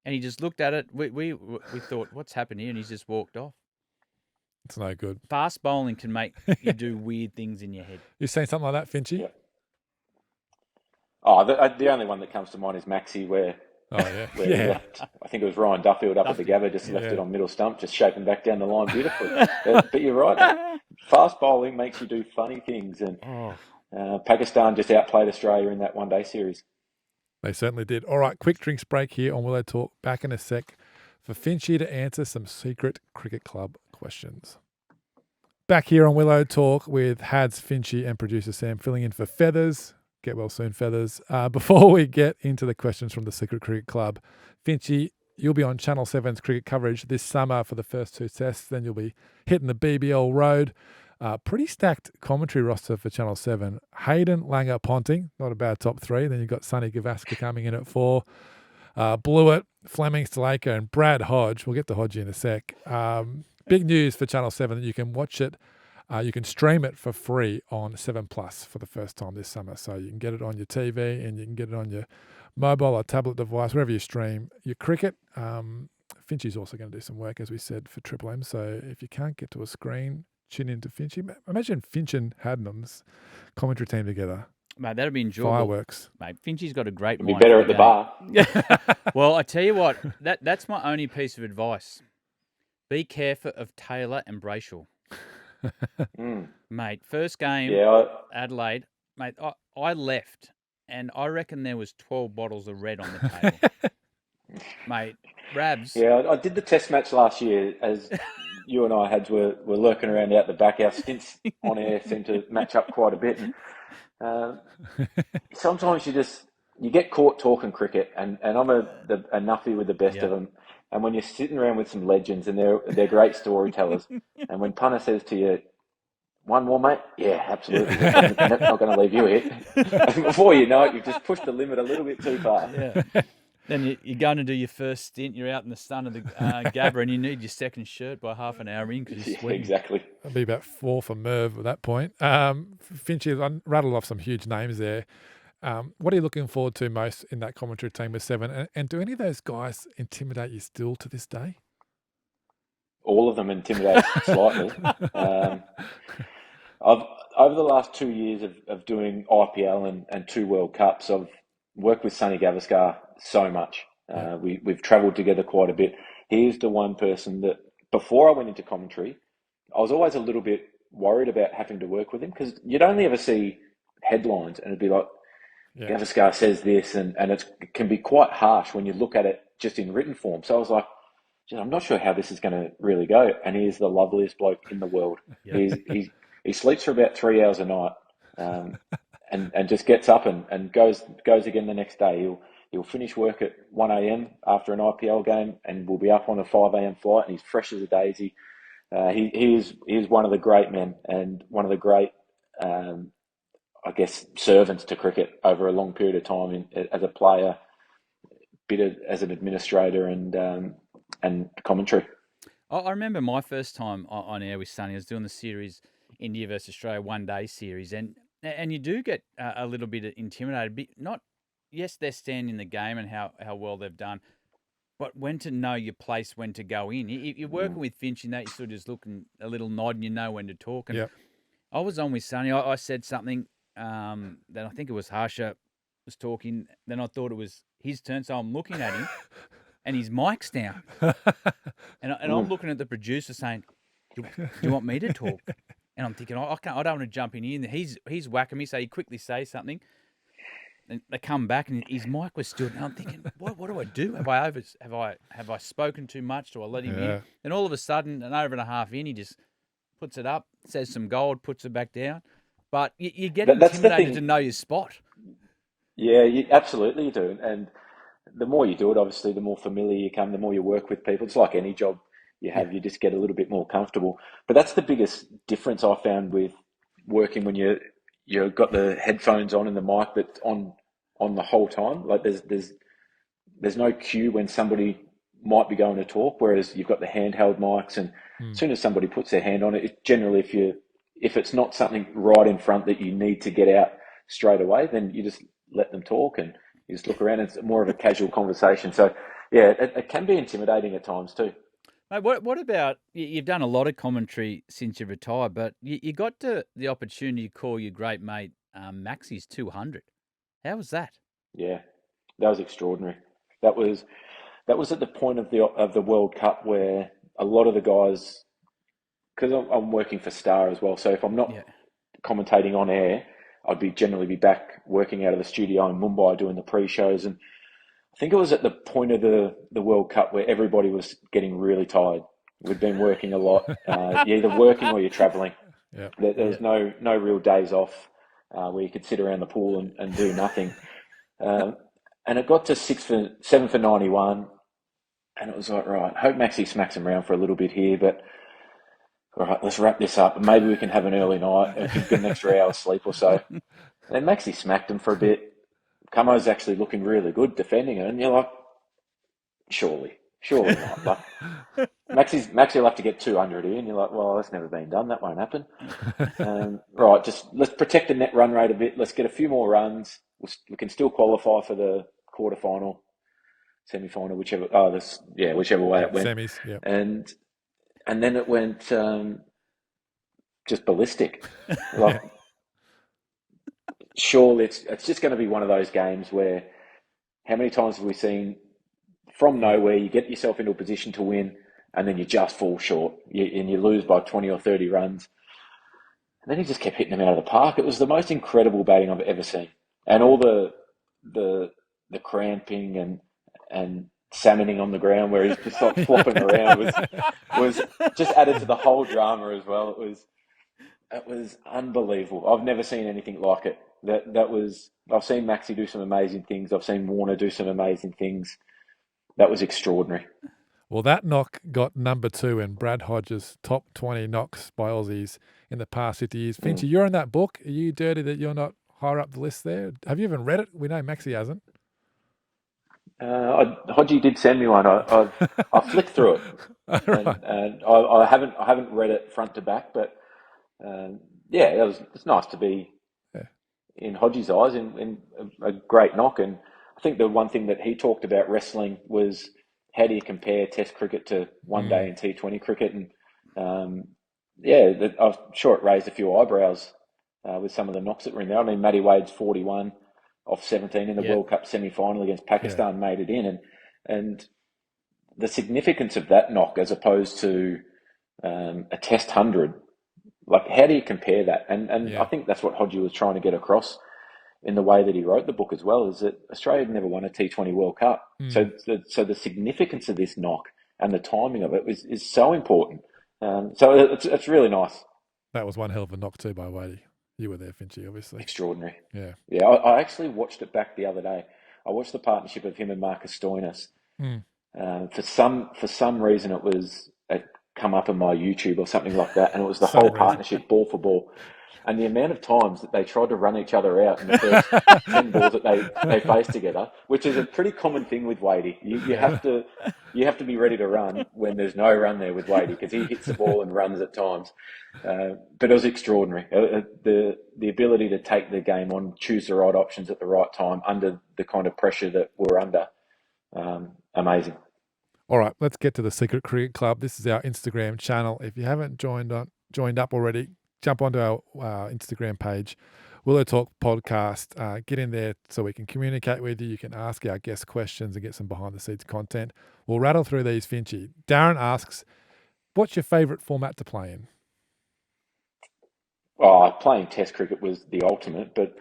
And he just looked at it. We thought, what's happened here? And he's just walked off. It's no good. Fast bowling can make you do weird things in your head. You seen something like that, Finchy? Yep. Oh, the only one that comes to mind is Maxi, where he left, I think it was Ryan Duffield up at the Gabba, just left it on middle stump, just shaping back down the line beautifully. But you're right. Fast bowling makes you do funny things. And Pakistan just outplayed Australia in that one-day series. They certainly did. All right, quick drinks break here on Willow Talk. Back in a sec for Finchy to answer some secret cricket club questions. Back here on Willow Talk with Hads, Finchy and producer Sam filling in for Feathers. Get well soon, Feathers. Before we get into the questions from the Secret Cricket Club, Finchy, you'll be on Channel 7's cricket coverage this summer for the first 2 tests. Then you'll be hitting the BBL road. Pretty stacked commentary roster for Channel 7. Haddin, Langer, Ponting, not a bad top 3. Then you've got Gavaskar coming in at 4. Blewett, Fleming, Stalaker, and Brad Hodge. We'll get to Hodge in a sec. Big news for Channel 7 that you can watch it. You can stream it for free on 7 Plus for the first time this summer. So you can get it on your TV and you can get it on your mobile or tablet device, wherever you stream your cricket. Finchy's also going to do some work, as we said, for Triple M. So if you can't get to a screen, tune into Finchy. Imagine Finch and Haddin on this commentary team together. Mate, that'd be enjoyable. Fireworks. Mate, Finchy's got a great It'd be mind. better at the bar. Well, I tell you what, that's my only piece of advice. Be careful of Taylor and Brayshaw. Mate, first game, Adelaide, mate, I left, and I reckon there was 12 bottles of red on the table. Mate, Rabs. Yeah, I did the test match last year as you and I were lurking around out the back. Our stints on air seem to match up quite a bit. And, sometimes you get caught talking cricket, and I'm a nuffy with the best of them. And when you're sitting around with some legends and they're great storytellers, and when punter says to you, "One more, mate," yeah, absolutely. I'm not going to leave you here. And before you know it, you've just pushed the limit a little bit too far. Yeah. Then you're going to do your first stint. You're out in the sun of the Gabba, and you need your second shirt by half an hour in because you're sweating. Exactly. That'd be about 4 for Merv at that point. Finchy, I rattled off some huge names there. What are you looking forward to most in that commentary team with 7? And do any of those guys intimidate you still to this day? All of them intimidate slightly. I've over the last 2 years of doing IPL and 2 World Cups, I've worked with Gavaskar so much. We've travelled together quite a bit. He is the one person that, before I went into commentary, I was always a little bit worried about having to work with him, because you'd only ever see headlines and it'd be like, Gavaskar says this, and it can be quite harsh when you look at it just in written form. So I was like, I'm not sure how this is going to really go. And he is the loveliest bloke in the world. He sleeps for about 3 hours a night, and just gets up and goes again the next day. He'll finish work at 1 a.m. after an IPL game, and we'll be up on a 5 a.m. flight, and he's fresh as a daisy. He is one of the great men and one of the great, I guess, servants to cricket over a long period of time as a player, as an administrator and commentary. I remember my first time on air with Sonny. I was doing the series, India versus Australia, one-day series, and you do get a little bit intimidated. Yes, they're standing the game and how well they've done, but when to know your place, when to go in. You're working with Finch in that, you're sort of just looking a little nod and you know when to talk. And I was on with Sonny. I said something that I think it was Harsha was talking. Then I thought it was his turn, so I'm looking at him, and his mic's down, and I'm looking at the producer saying, "Do you want me to talk?" And I'm thinking, I don't want to jump in here. And he's whacking me, so he quickly says something. And they come back, and his mic was still. And I'm thinking, what do I do? Have I spoken too much? Do I let him in? And all of a sudden, an over and a half in, he just puts it up, says some gold, puts it back down. But you get That's the intimidated to thing. know your spot. Yeah, absolutely you do. And the more you do it, obviously, the more familiar you come, the more you work with people. It's like any job you Yeah. have, you just get a little bit more comfortable. But that's the biggest difference I found with working when you've got the headphones on and the mic that's on the whole time. Like there's no cue when somebody might be going to talk, whereas you've got the handheld mics, and as soon as somebody puts their hand on it, generally if it's not something right in front that you need to get out straight away, then you just let them talk and you just look around. It's more of a casual conversation. So yeah, it can be intimidating at times too. Mate, what about you've done a lot of commentary since you retired, but you got the opportunity to call your great mate Maxi's 200. How was that? Yeah, that was extraordinary. That was at the point of the World Cup where a lot of the guys, because I'm working for Star as well, so if I'm not Yeah. commentating on air, I'd generally be back working out of the studio in Mumbai doing the pre-shows. And I think it was at the point of the World Cup where everybody was getting really tired. We'd been working a lot. You're either working or you're traveling. Yeah. There was no real days off where you could sit around the pool and do nothing. And it got to 7 for 91, and it was like, right, hope Maxi smacks him around for a little bit here, but all right, let's wrap this up, and maybe we can have an early night and get an extra hour's sleep or so. And then Maxi smacked him for a bit. Camo's actually looking really good defending it, and you're like, surely not. Like, Maxi will have to get 200 here, and you're like, well, that's never been done. That won't happen. Right, just let's protect the net run rate a bit. Let's get a few more runs. We can still qualify for the quarterfinal, semi-final, whichever way it went. Semis, yeah. And then it went just ballistic. Like, surely it's just going to be one of those games where how many times have we seen from nowhere you get yourself into a position to win and then you just fall short and you lose by 20 or 30 runs. And then he just kept hitting them out of the park. It was the most incredible batting I've ever seen. And all the cramping and salmoning on the ground where he's just like flopping around was just added to the whole drama as well. It was unbelievable. I've never seen anything like it. I've seen Maxi do some amazing things. I've seen Warner do some amazing things. That was extraordinary. Well, that knock got number 2 in Brad Hodges' top 20 knocks by Aussies in the past 50 years. Finchy, you're in that book. Are you dirty that you're not higher up the list there? Have you even read it? We know Maxi hasn't. Hodgie did send me one. I flicked through it, and I haven't read it front to back. But it's nice to be in Hodgie's eyes in a great knock. And I think the one thing that he talked about wrestling was how do you compare Test cricket to one day and T20 cricket? And I'm sure it raised a few eyebrows with some of the knocks that were in there. I mean, Matty Wade's 41 off 17 in the World Cup semi-final against Pakistan made it in, and the significance of that knock as opposed to a Test 100, like how do you compare that? And I think that's what Hodgie was trying to get across in the way that he wrote the book as well, is that Australia had never won a T20 World Cup. So the significance of this knock and the timing of it is so important. So it's really nice. That was one hell of a knock too by Wadey. You were there, Finchy, obviously. Extraordinary. Yeah. I actually watched it back the other day. I watched the partnership of him and Marcus Stoinis. For some reason, it come up on my YouTube or something like that, and it was the whole partnership, ball for ball. And the amount of times that they tried to run each other out in the first 10 balls that they faced together, which is a pretty common thing with Wadey. You have to be ready to run when there's no run there with Wadey, because he hits the ball and runs at times. But it was extraordinary. The ability to take the game on, choose the right options at the right time under the kind of pressure that we're under. Amazing. All right, let's get to the Secret Cricket Club. This is our Instagram channel. If you haven't joined up already, jump onto our Instagram page, Willow Talk Podcast. Get in there so we can communicate with you. You can ask our guest questions and get some behind-the-scenes content. We'll rattle through these, Finchy. Darren asks, what's your favourite format to play in? Playing Test cricket was the ultimate, but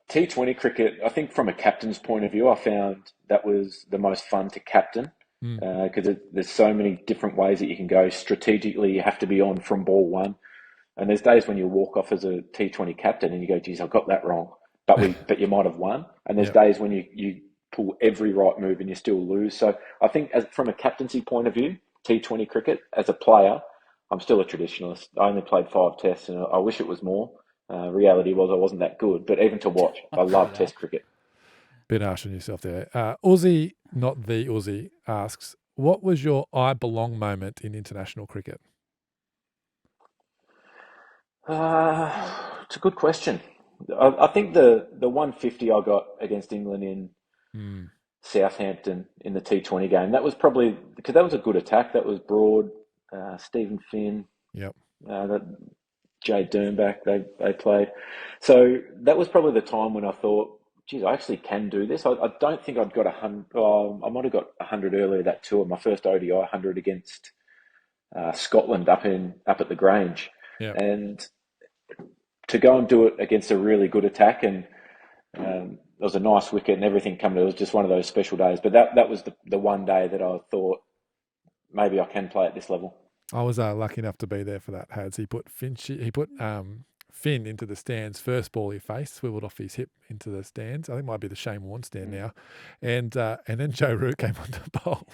T20 cricket, I think from a captain's point of view, I found that was the most fun to captain. Because there's so many different ways that you can go. Strategically, you have to be on from ball one. And there's days when you walk off as a T20 captain and you go, geez, I got that wrong, but you might have won. And there's days when you pull every right move and you still lose. So I think from a captaincy point of view, T20 cricket, as a player, I'm still a traditionalist. I only played 5 tests and I wish it was more. Reality was I wasn't that good, but even to watch, I love test cricket. Bit harsh on yourself there. Uzi, not the Uzi, asks, what was your I belong moment in international cricket? It's a good question. I think the 150 I got against England in Southampton in the T20 game, that was probably because that was a good attack. That was Broad, Stephen Finn, Jay Dernbach, they played. So that was probably the time when I thought, geez, I actually can do this. I don't think I'd got 100. I might have got 100 earlier that tour. My first ODI 100 against Scotland up at the Grange, and to go and do it against a really good attack, and it was a nice wicket and everything coming. It was just one of those special days. But that was the one day that I thought maybe I can play at this level. I was lucky enough to be there for that. Hads. He put Finn into the stands. First ball he faced, swiveled off his hip into the stands. I think it might be the Shane Warne stand now. And then Joe Root came on to bowl.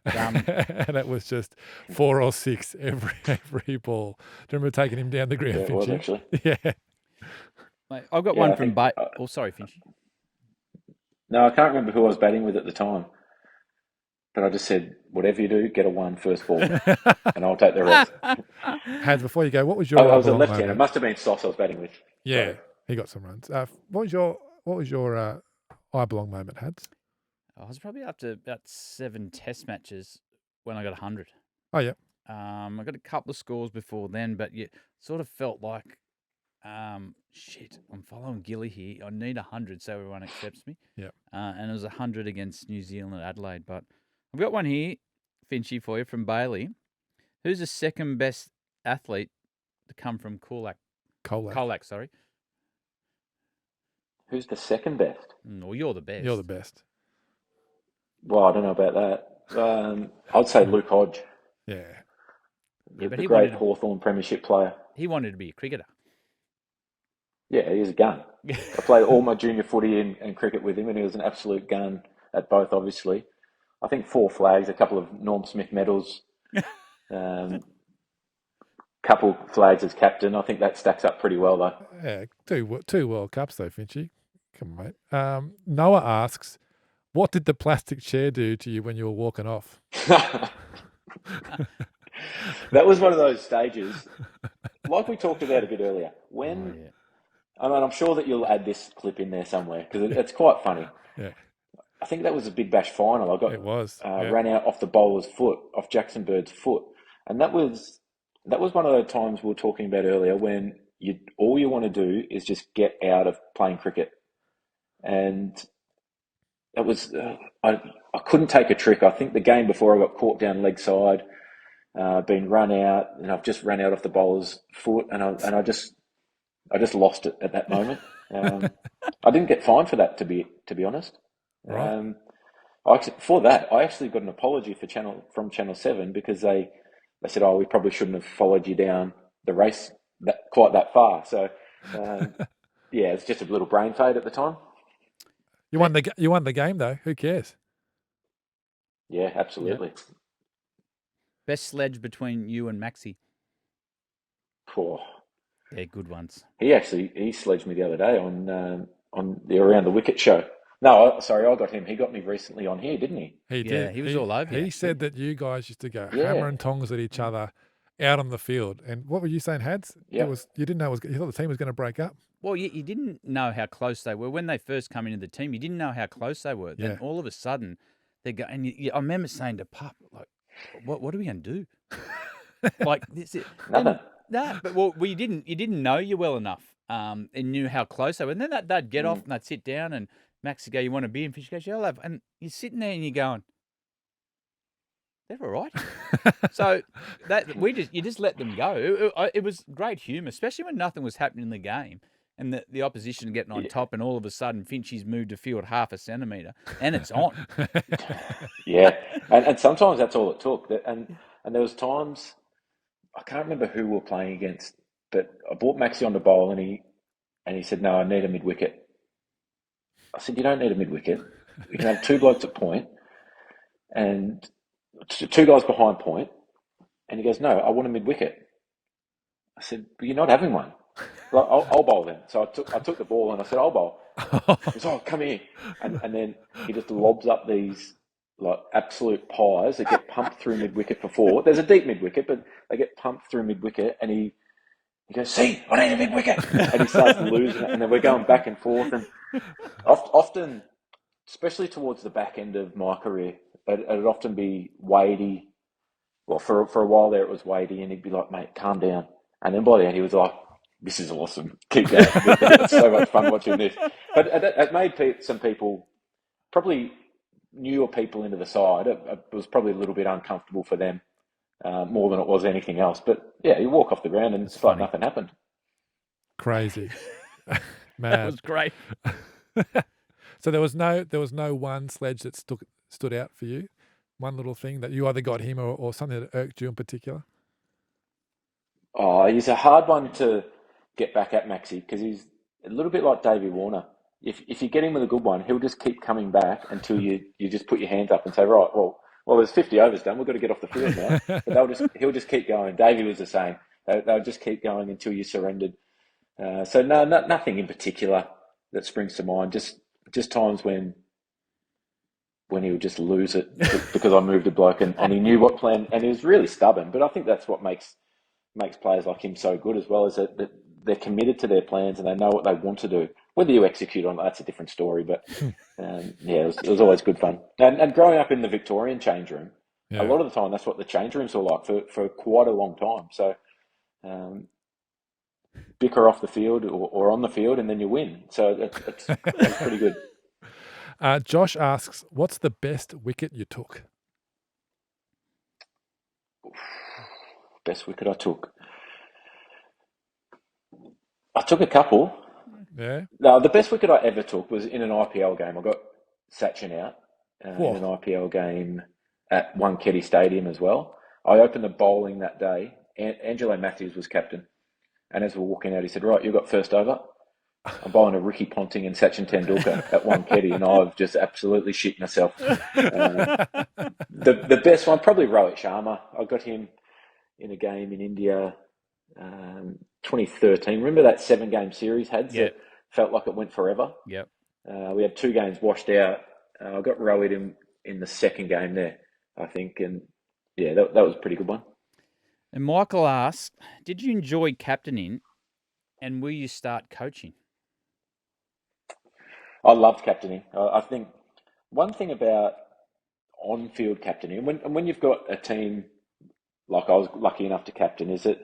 And it was just 4 or 6 every ball. Do you remember taking him down the ground, Finchy? It was actually. Yeah. Mate, I've got one from sorry, Finchy. No, I can't remember who I was batting with at the time. But I just said, whatever you do, get a 1 first ball, and I'll take the rest. Hans, before you go, what was your? I was a left-hander. It must have been Sauce I was batting with. Yeah, Sorry. He got some runs. What was your I belong moment, Hads? I was probably up to about 7 test matches when I got 100. Oh yeah. I got a couple of scores before then, but you sort of felt like, shit, I'm following Gilly here. I need 100 so everyone accepts me. Yeah. And it was 100 against New Zealand at Adelaide. But I've got one here, Finchy, for you from Bailey. Who's the second best athlete to come from Colac, sorry. Who's the second best? Well, you're the best. You're the best. Well, I don't know about that. I'd say Luke Hodge. Yeah. The great Hawthorn premiership player. He wanted to be a cricketer. Yeah, he was a gun. I played all my junior footy and cricket with him, and he was an absolute gun at both, obviously. I think 4 flags, a couple of Norm Smith medals, couple flags as captain. I think that stacks up pretty well, though. Yeah, two World Cups, though, Finchy. Come on, mate. Noah asks, what did the plastic chair do to you when you were walking off? That was one of those stages, like we talked about a bit earlier. I'm sure that you'll add this clip in there somewhere because it's quite funny. Yeah. I think that was a Big Bash final. It was. Ran out off the bowler's foot, off Jackson Bird's foot, and that was one of those times we were talking about earlier when all you want to do is just get out of playing cricket, and that was I couldn't take a trick. I think the game before I got caught down leg side, been run out, and I've just run out off the bowler's foot, and I just lost it at that moment. I didn't get fined for that, to be honest. Right. For that, I actually got an apology from Channel 7 because they said, "Oh, we probably shouldn't have followed you down the race quite that far." So, yeah, it's just a little brain fade at the time. You won the game though. Who cares? Yeah, absolutely. Yep. Best sledge between you and Maxi. Oh. They're good ones. He sledged me the other day on the Around the Wicket show. No, sorry, I got him. He got me recently on here, didn't he? He did. He was all over. He said that you guys used to go hammer and tongs at each other out on the field. And what were you saying, Hads? Yeah. You didn't know you thought the team was going to break up. Well, you didn't know how close they were when they first come into the team. You didn't know how close they were. Then all of a sudden, they go. And I remember saying to Pup, like, "What are we going to do?" Like this. Nothing. No, but you didn't know you well enough, and knew how close they were. And then they'd get off and they'd sit down, and Maxi go, "You want a beer?" And Fish goes, "Yeah, I'll have." And you're sitting there and you're going, "They're all right." So you just let them go. It was great humour, especially when nothing was happening in the game, and the opposition getting on top, and all of a sudden Finchy's moved to field half a centimetre, and it's on. Yeah, and sometimes that's all it took. And there was times. I can't remember who we were playing against, but I brought Maxi on the bowl, and he said, no, I need a mid-wicket. I said, you don't need a mid-wicket. You can have two blokes at point and two guys behind point. And he goes, no, I want a mid-wicket. I said, but you're not having one. Well, I'll bowl then. So I took the ball and I said, I'll bowl. He goes, oh, come here. And then he just lobs up these like absolute pies that get pumped through mid-wicket for four. There's a deep mid-wicket, but they get pumped through mid-wicket, and he goes, see, I need a mid-wicket. And he starts losing it, and then we're going back and forth. And often, especially towards the back end of my career, it'd often be Wadey. Well, for a while there it was Wadey, and he'd be like, mate, calm down. And then by the end he was like, this is awesome. Keep going. It's so much fun watching this. But it made some people, probably newer people into the side, it was probably a little bit uncomfortable for them, more than it was anything else. But yeah, you walk off the ground and it's like nothing happened. Crazy. Mad. That was great. So there was no one sledge that stood out for you? One little thing that you either got him or something that irked you in particular? Oh, he's a hard one to get back at, Maxi, because he's a little bit like Davey Warner. If you get him with a good one, he'll just keep coming back until you just put your hands up and say, right, well, there's 50 overs done. We've got to get off the field now. But he'll just keep going. Davey was the same. They'll just keep going until you surrendered. So no, nothing in particular that springs to mind. Just times when he would just lose it because I moved a bloke and he knew what plan, and he was really stubborn. But I think that's what makes players like him so good as well, is that they're committed to their plans and they know what they want to do. Whether you execute on it, that's a different story. But yeah, it was always good fun. And growing up in the Victorian change room, a lot of the time that's what the change rooms were like for quite a long time. So bicker off the field or on the field and then you win. So it's pretty good. Josh asks, what's the best wicket you took? Best wicket I took. I took a couple. Yeah. No, the best wicket I ever took was in an IPL game. I got Sachin out in an IPL game at Wankhede Stadium as well. I opened the bowling that day. Angelo Matthews was captain. And as we're walking out, he said, right, you got first over. I'm bowling a Ricky Ponting and Sachin Tendulkar at Wankhede, and I've just absolutely shit myself. The best one, probably Rohit Sharma. I got him in a game in India, 2013. Remember that 7-game series had? That felt like it went forever. Yep. We had 2 games washed out. I got Rohit in the second game there, I think, and yeah, that was a pretty good one. And Michael asked, did you enjoy captaining, and will you start coaching? I loved captaining. I think one thing about on-field captaining, when you've got a team like I was lucky enough to captain, is that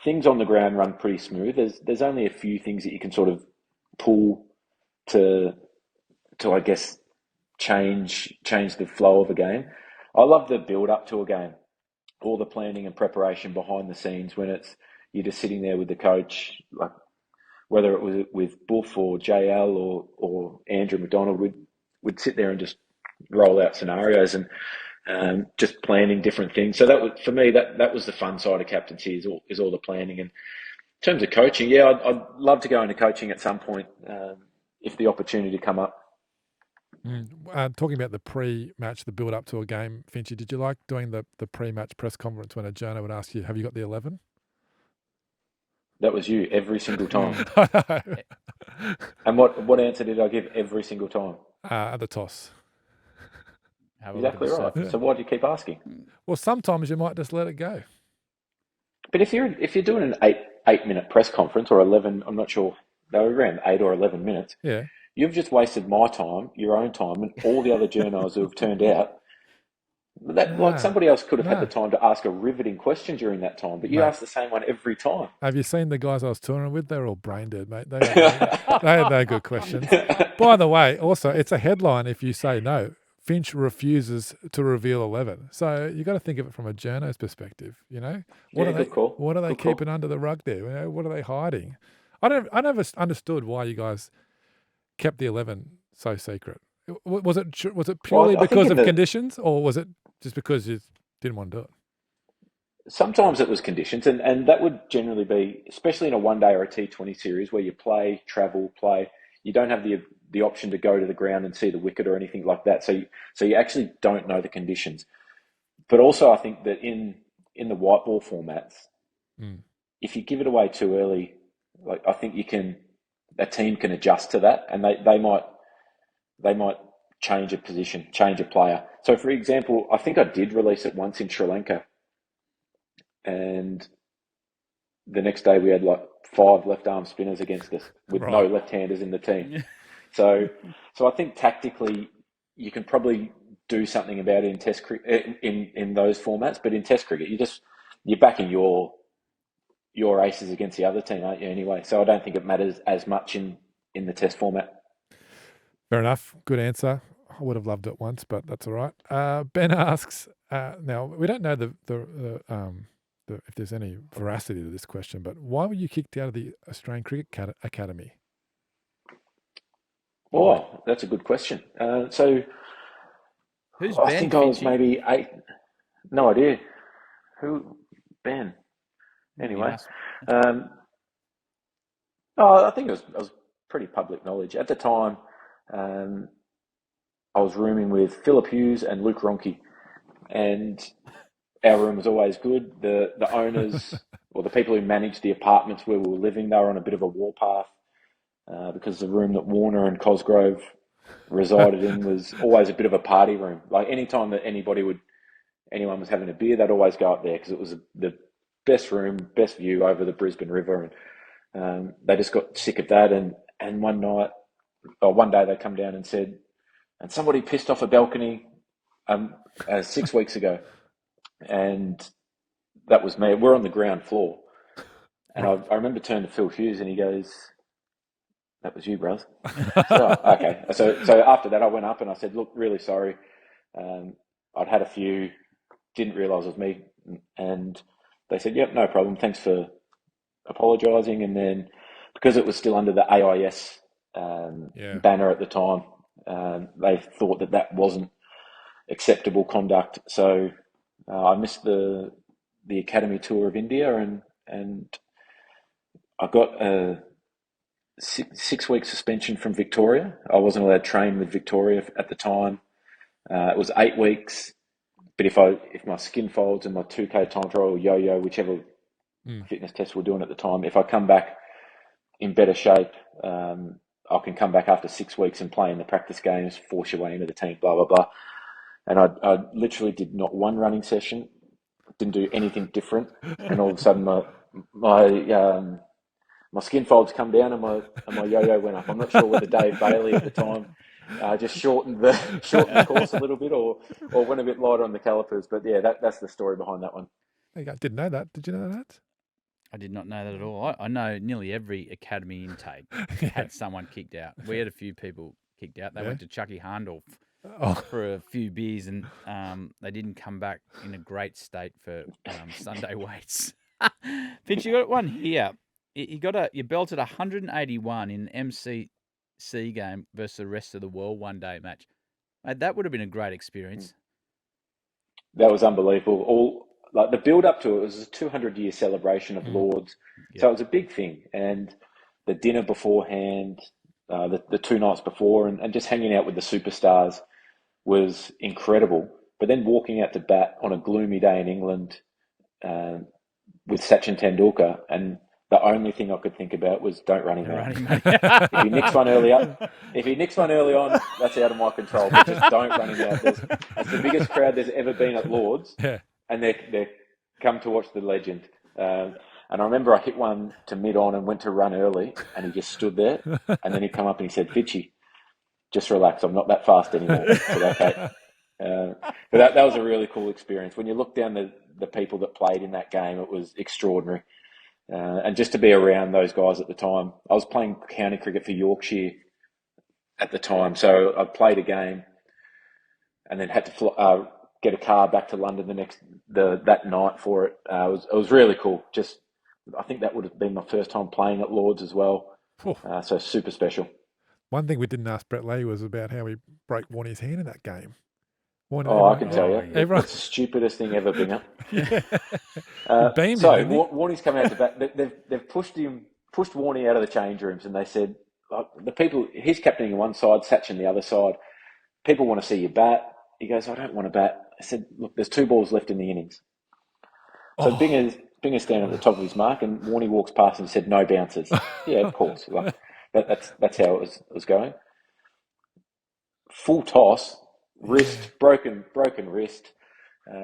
things on the ground run pretty smooth. There's only a few things that you can sort of pull to I guess change the flow of a game. I love the build up to a game, all the planning and preparation behind the scenes when you're just sitting there with the coach, like whether it was with Buff or JL or Andrew McDonald, we'd sit there and just roll out scenarios and just planning different things. So that was, for me, that was the fun side of captaincy is all the planning. And in terms of coaching, I'd love to go into coaching at some point if the opportunity come up. Talking about the pre-match, the build-up to a game, Finchy, did you like doing the pre-match press conference when a journo would ask you, have you got the 11? That was you every single time. And what answer did I give every single time? At the toss. Exactly right. Yeah. So why do you keep asking? Well, sometimes you might just let it go. But if you're doing an 8-minute press conference or 11, I'm not sure, they were around 8 or 11 minutes. Yeah. You've just wasted my time, your own time, and all the other journos who have turned out. Like somebody else could have had the time to ask a riveting question during that time, but you ask the same one every time. Have you seen the guys I was touring with? They're all brain dead, mate. They had no good questions. By the way, also, it's a headline if you say no. Finch refuses to reveal 11. So you got to think of it from a journo's perspective, you know? What are they keeping under the rug there? You know, what are they hiding? I never understood why you guys kept the 11 so secret. Was it purely because of conditions, or was it just because you didn't want to do it? sometimes it was conditions, and that would generally be, especially in a one day or a T20 series where you play, travel, play. You don't have the option to go to the ground and see the wicket or anything like that. So you actually don't know the conditions. But also, I think that in the white ball formats, if you give it away too early, like I think a team can adjust to that, and they might change a position, change a player. So, for example, I think I did release it once in Sri Lanka, and the next day we had like 5 left-arm spinners against us with no left-handers in the team. So I think tactically you can probably do something about it in Test cricket in those formats, but in Test cricket you're backing your aces against the other team, aren't you? Anyway, so I don't think it matters as much in the Test format. Fair enough. Good answer. I would have loved it once, but that's all right. Ben asks, now we don't know if there's any veracity to this question, but why were you kicked out of the Australian Cricket Academy? Oh, that's a good question. So Who's I Ben? think I was Finchy? maybe 8. No idea. Who? Ben. Anyway. I think it was pretty public knowledge. At the time, I was rooming with Philip Hughes and Luke Ronke, and our room was always good. The owners, or the people who managed the apartments where we were living, they were on a bit of a warpath because the room that Warner and Cosgrove resided in was always a bit of a party room. Like any time that anyone was having a beer, they'd always go up there because it was the best room, best view over the Brisbane River, and they just got sick of that. And one day they come down and said, and somebody pissed off a balcony 6 weeks ago, and that was me. We're on the ground floor, and I remember turning to Phil Hughes, and he goes, "That was you, bros." Okay. So after that, I went up and I said, "Look, really sorry. I'd had a few, didn't realise it was me," and they said, "Yep, no problem. Thanks for apologising." And then because it was still under the AIS banner at the time, they thought that wasn't acceptable conduct. So I missed the academy tour of India, and I got a 6-week suspension from Victoria. I wasn't allowed to train with Victoria at the time. It was 8 weeks, but if my skin folds and my 2K time trial or yo-yo, whichever fitness test we're doing at the time, if I come back in better shape, I can come back after 6 weeks and play in the practice games, force your way into the team, blah, blah, blah. And I literally did not one running session, didn't do anything different. And all of a sudden my skin folds come down and my yo-yo went up. I'm not sure whether Dave Bailey at the time just shortened the course a little bit or went a bit lighter on the calipers. But yeah, that's the story behind that one. There you go. Didn't know that. Did you know that? I did not know that at all. I know nearly every academy intake had someone kicked out. We had a few people kicked out. They went to Chucky Harndorf for a few beers, and they didn't come back in a great state for Sunday weights. Finch, you got one here. You belted 181 in MCC game versus the rest of the world one day match. Mate, that would have been a great experience. That was unbelievable. Like the build up to it was a 200-year celebration of Lords, so it was a big thing. And the dinner beforehand, the 2 nights before, and just hanging out with the superstars was incredible. But then walking out to bat on a gloomy day in England with Sachin Tendulkar, and the only thing I could think about was don't run him out. If he nicks one early on, that's out of my control. But just don't run him out. It's the biggest crowd there's ever been at Lords, and they come to watch the legend. And I remember I hit one to mid-on and went to run early, and he just stood there, and then he come up and he said, "Finchy, just relax. I'm not that fast anymore." I said, "Okay." But that was a really cool experience. When you look down the people that played in that game, it was extraordinary. And just to be around those guys at the time. I was playing county cricket for Yorkshire at the time, so I played a game and then had to get a car back to London that night for it. It was really cool. I think that would have been my first time playing at Lords as well. So super special. One thing we didn't ask Brett Lee was about how he broke Warnie's hand in that game. Oh, I can tell you. yeah. Everyone, It's the stupidest thing ever, Binger. beamed So him, didn't he? Warney's coming out the back. They've pushed Warney out of the change rooms, and they said, the people, he's captaining one side, Satchin the other side. People want to see you bat. He goes, I don't want to bat. I said, look, there's 2 balls left in the innings. So Binger's standing at the top of his mark, and Warney walks past and said, no bouncers. Yeah, of course. Like, that's how it was going. Full toss, wrist, broken wrist.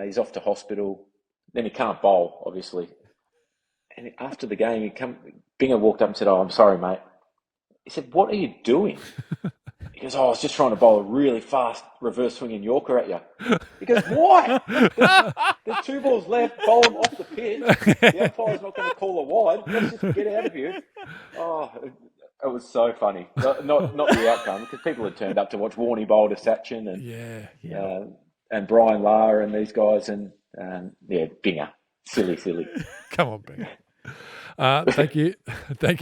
He's off to hospital. Then he can't bowl, obviously. And after the game, Binger walked up and said, oh, I'm sorry, mate. He said, what are you doing? He goes, oh, I was just trying to bowl a really fast reverse swinging Yorker at you. He goes, why? There's 2 balls left, bowl them off the pitch. The umpire's not going to call a wide. Let's just get out of here. Oh, it was so funny. Not the outcome, because people had turned up to watch Warney bowl to Satchin and Brian Lar and these guys. And Binger. Silly. Come on, Binger. Thank you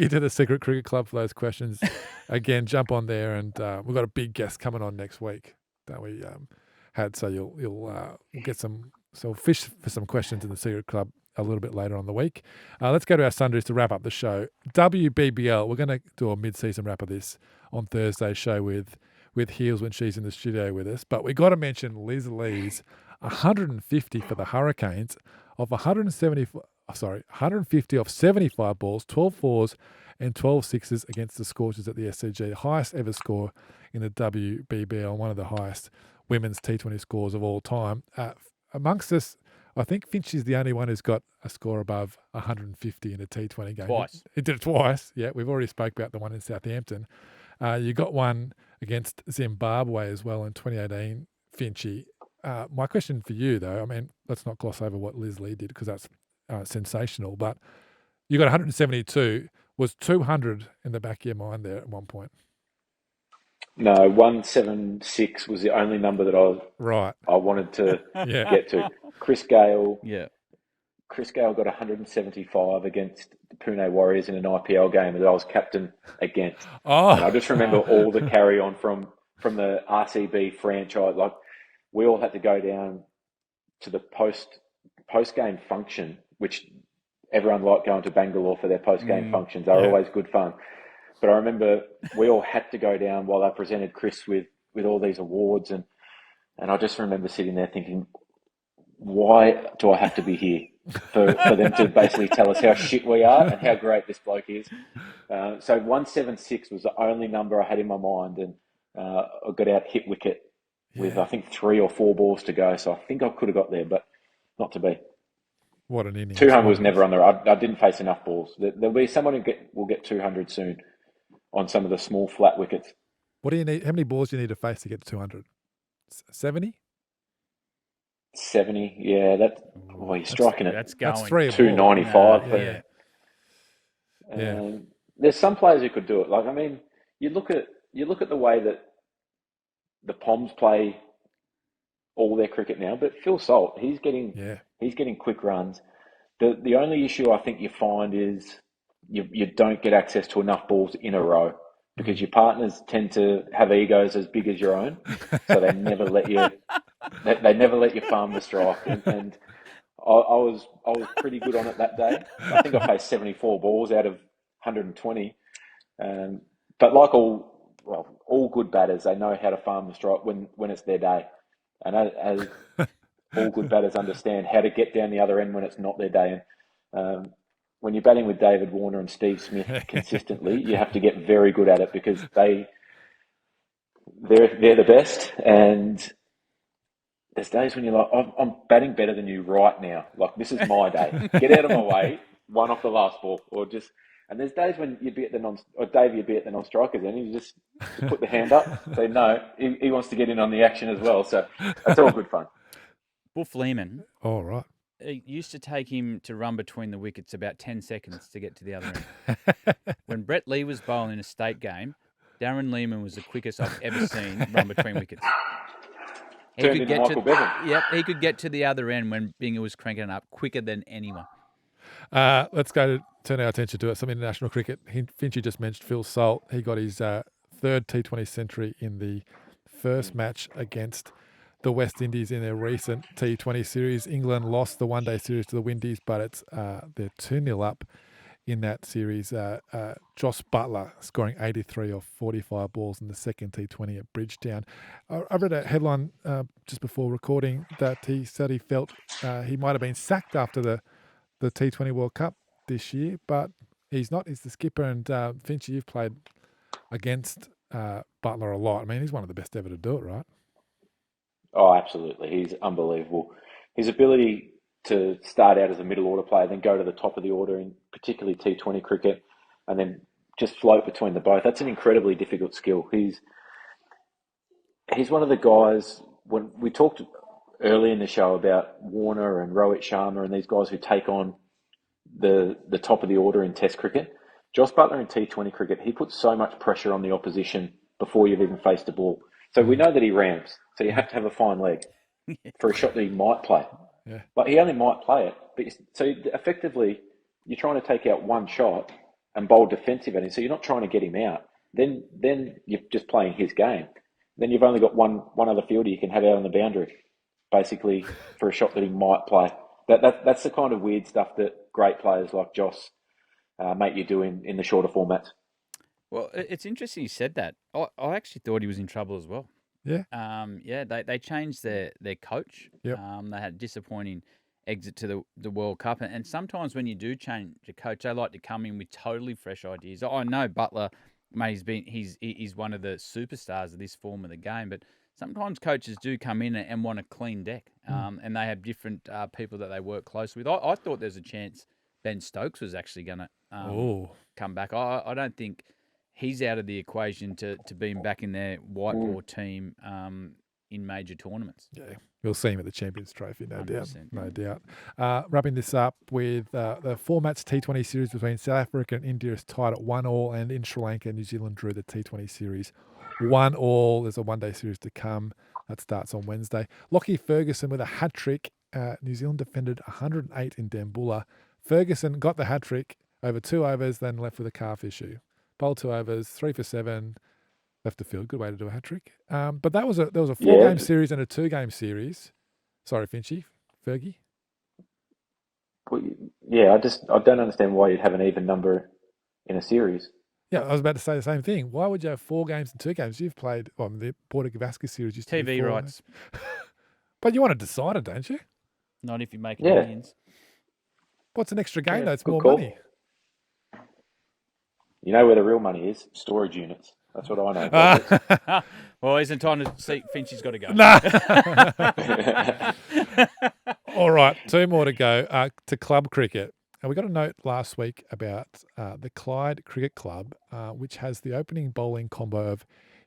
to the Secret Cricket Club for those questions. Again, jump on there, and we've got a big guest coming on next week that we had. So we'll get some fish for some questions in the Secret Club a little bit later on the week. Let's go to our Sundries to wrap up the show. WBBL. We're going to do a mid-season wrap of this on Thursday's show with Heels when she's in the studio with us. But we got to mention Liz Lee's 150 for the Hurricanes of 150 off 75 balls, 12 fours and 12 sixes against the Scorchers at the SCG. The highest ever score in the WBBL, one of the highest women's T20 scores of all time. Amongst us, I think Finch is the only one who's got a score above 150 in a T20 game. Twice. It did it twice. Yeah, we've already spoke about the one in Southampton. You got one against Zimbabwe as well in 2018, Finchy. My question for you, though, I mean, let's not gloss over what Liz Lee did because that's sensational, but you got 172. Was 200 in the back of your mind there at one point? No, 176 was the only number that I wanted to get to. Chris Gale got 175 against the Pune Warriors in an IPL game that I was captain against. And I just remember all the carry on from the RCB franchise. Like, we all had to go down to the post game function, which everyone liked going to Bangalore for their post game functions. They were always good fun. But I remember we all had to go down while they presented Chris with all these awards, and I just remember sitting there thinking, why do I have to be here for them to basically tell us how shit we are and how great this bloke is? So 176 was the only number I had in my mind, and I got out hit wicket with I think 3 or 4 balls to go. So I think I could have got there, but not to be. What an inning! 200 was never on there. I didn't face enough balls. There'll be someone who will get 200 soon on some of the small flat wickets. What do you need? How many balls do you need to face to get to 200? 70? 70, yeah. You're striking it. That's going. That's 3 a 295. Yeah. There's some players who could do it. Like, I mean, you look at the way that the Poms play all their cricket now, but Phil Salt, he's getting quick runs. The only issue I think you find is you don't get access to enough balls in a row because your partners tend to have egos as big as your own, so they never let you farm the strike. And I was pretty good on it that day. I think I faced 74 balls out of 120. But like all good batters, they know how to farm the strike when it's their day. And as all good batters understand how to get down the other end when it's not their day. And when you're batting with David Warner and Steve Smith consistently, you have to get very good at it because they're the best. And there's days when you're like, I'm batting better than you right now. Like, this is my day. Get out of my way. One off the last ball, and there's days when you'd be at the non-strikers, and you just put the hand up, say no, he wants to get in on the action as well. So that's all good fun. Buff Lehman. All right. It used to take him to run between the wickets about 10 seconds to get to the other end. When Brett Lee was bowling in a state game, Darren Lehman was the quickest I've ever seen run between wickets. He could get to the other end when Binger was cranking it up quicker than anyone. Let's turn our attention to some international cricket. Finchy just mentioned Phil Salt. He got his third T20 century in the first match against the West Indies in their recent T20 series. England lost the one-day series to the Windies, but it's they're 2-0 up in that series. Joss Butler scoring 83 off 45 balls in the second T20 at Bridgetown. I read a headline just before recording that he said he felt he might have been sacked after the T20 World Cup this year, but he's not. He's the skipper, and Finchy, you've played against Butler a lot. I mean, he's one of the best ever to do it, right? Oh, absolutely. He's unbelievable. His ability to start out as a middle order player, then go to the top of the order in particularly T20 cricket, and then just float between the both. That's an incredibly difficult skill. He's one of the guys, when we talked early in the show about Warner and Rohit Sharma and these guys who take on the top of the order in Test cricket. Joss Butler in T20 cricket, he puts so much pressure on the opposition before you've even faced the ball. So we know that he rams, so you have to have a fine leg for a shot that he might play. Yeah. But he only might play it. So effectively, you're trying to take out one shot and bowl defensive at him. So you're not trying to get him out. Then you're just playing his game. Then you've only got one other fielder you can have out on the boundary, basically, for a shot that he might play. That's the kind of weird stuff that great players like Joss make you do in the shorter formats. Well, it's interesting you said that. I actually thought he was in trouble as well. Yeah. They changed their coach. Yep. They had a disappointing exit to the World Cup. And sometimes when you do change a coach, they like to come in with totally fresh ideas. I know Butler, mate, he's one of the superstars of this form of the game, but sometimes coaches do come in and want a clean deck. And they have different people that they work close with. I thought there's a chance Ben Stokes was actually going to come back. I don't think he's out of the equation to being back in their white ball team in major tournaments. Yeah, we'll see him at the Champions Trophy, no 100%. doubt. Wrapping this up with the four-match T20 series between South Africa and India is tied at 1-1, and in Sri Lanka, New Zealand drew the T20 series 1-1. There's a one-day series to come. That starts on Wednesday. Lockie Ferguson with a hat-trick. New Zealand defended 108 in Dambulla. Ferguson got the hat-trick over 2 overs, then left with a calf issue. Bowled 2 overs, 3 for 7, left the field. Good way to do a hat-trick. But there was a 4-game series and a 2-game series. Sorry, Finchy. Fergie? Well, yeah, I don't understand why you'd have an even number in a series. Yeah, I was about to say the same thing. Why would you have 4 games and 2 games? You've played the Border-Gavaskar series. Used to be TV 4 rights. But you want to decide it, don't you? Not if you make millions. What's an extra game, though? It's more call. money. You know where the real money is? Storage units. That's what I know. Well, isn't time to see Finchy's got to go. No. All right, 2 more to go to club cricket. And we got a note last week about the Clyde Cricket Club, which has the opening bowling combo of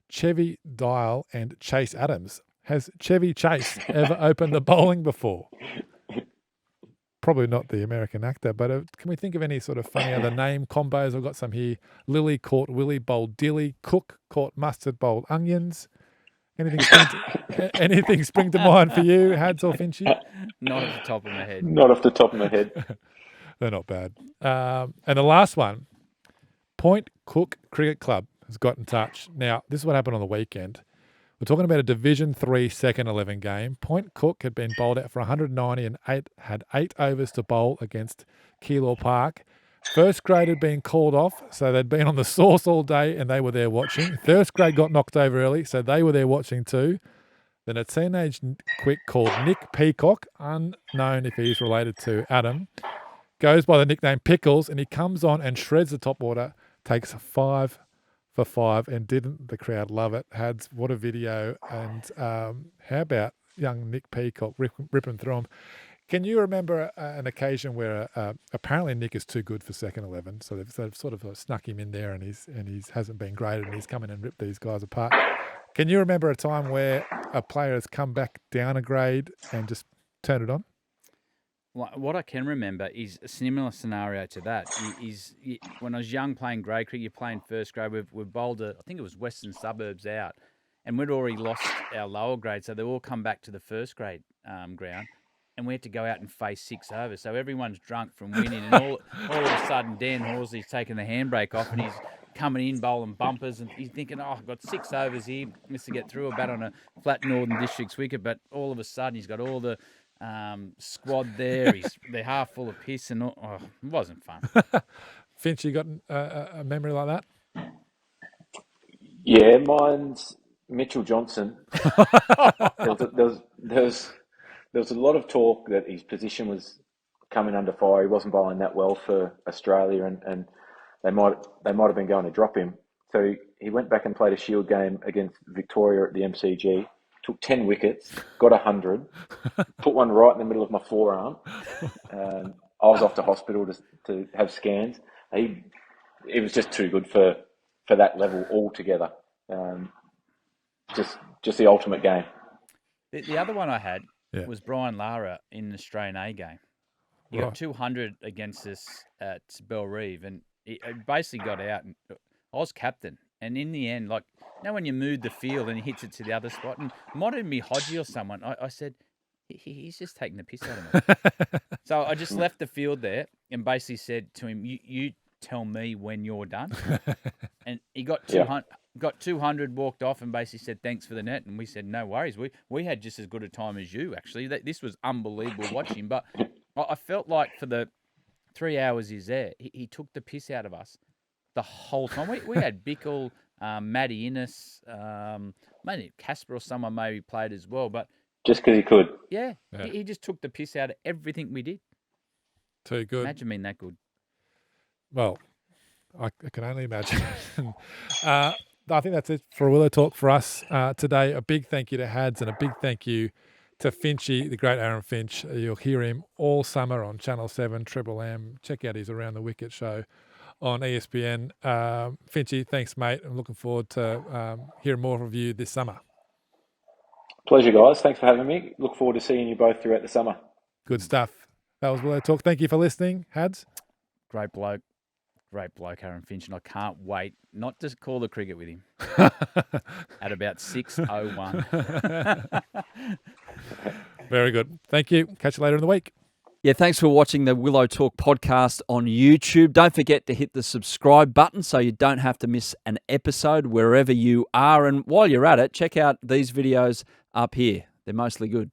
Chevy Dial and Chase Adams. Has Chevy Chase ever opened the bowling before? Probably not the American actor, but can we think of any sort of funny other name combos? I've got some here. Lily caught Willie, bowled dilly. Cook caught mustard, bowled onions. Anything spring to mind for you, Hads or Finchy? Not off the top of my head. Not off the top of my head. They're not bad. And the last one, Point Cook Cricket Club has got in touch. Now, this is what happened on the weekend. We're talking about a Division 3 second 11 game. Point Cook had been bowled out for 190 and had 8 overs to bowl against Keilor Park. First grade had been called off, so they'd been on the sauce all day and they were there watching. First grade got knocked over early, so they were there watching too. Then a teenage quick called Nick Peacock, unknown if he's related to Adam, goes by the nickname Pickles, and he comes on and shreds the top order, takes 5 for 5, and didn't the crowd love it? Hads, what a video. And how about young Nick Peacock ripping through him? Can you remember an occasion where apparently Nick is too good for second 11, so they've sort of snuck him in there, and he's hasn't been graded, and he's come in and ripped these guys apart. Can you remember a time where a player has come back down a grade and just turned it on? What I can remember is a similar scenario to that. Is when I was young playing grade cricket, you're playing first grade. We've bowled I think it was Western Suburbs out, and we'd already lost our lower grade, so they all come back to the first grade ground, and we had to go out and face 6 overs. So everyone's drunk from winning, and all of a sudden Dan Horsley's taken the handbrake off, and he's coming in, bowling bumpers, and you're thinking, oh, I've got 6 overs here, just to get through a bat on a flat Northern Districts wicket, but all of a sudden he's got all the squad there. They're half full of piss, and it wasn't fun. Finch, you got a memory like that? Yeah, mine's Mitchell Johnson. There was a lot of talk that his position was coming under fire. He wasn't bowling that well for Australia, and they might have been going to drop him. So he went back and played a Shield game against Victoria at the MCG. Took 10 wickets, got 100, put one right in the middle of my forearm. I was off to hospital to have scans. It was just too good for that level altogether. Just the ultimate game. The other one I had was Brian Lara in the Australian A game. He got 200 against us at Bellerive, and he basically got out. And I was captain, and in the end, like, you know, when you move the field and he hits it to the other spot, and it might even be Hodgie or someone, I said, he's just taking the piss out of me. So I just left the field there and basically said to him, you tell me when you're done. And he got 200. Got 200, walked off, and basically said thanks for the net. And we said no worries. We had just as good a time as you, actually. This was unbelievable watching. But I felt like for the 3 hours he's there, he took the piss out of us the whole time. We had Bickle, Matty Innes, maybe Casper or someone maybe played as well. But just because he could. Yeah. He just took the piss out of everything we did. Too good. Imagine being that good. Well, I can only imagine. I think that's it for Willow Talk for us today. A big thank you to Hads and a big thank you to Finchy, the great Aaron Finch. You'll hear him all summer on Channel 7, Triple M. Check out his Around the Wicket show on ESPN. Finchy, thanks, mate. I'm looking forward to hearing more of you this summer. Pleasure, guys. Thanks for having me. Look forward to seeing you both throughout the summer. Good stuff. That was Willow Talk. Thank you for listening, Hads. Great bloke, Aaron Finch, and I can't wait not to call the cricket with him at about 6:01. Very good. Thank you. Catch you later in the week. Yeah, thanks for watching the Willow Talk podcast on YouTube. Don't forget to hit the subscribe button so you don't have to miss an episode wherever you are. And while you're at it, check out these videos up here. They're mostly good.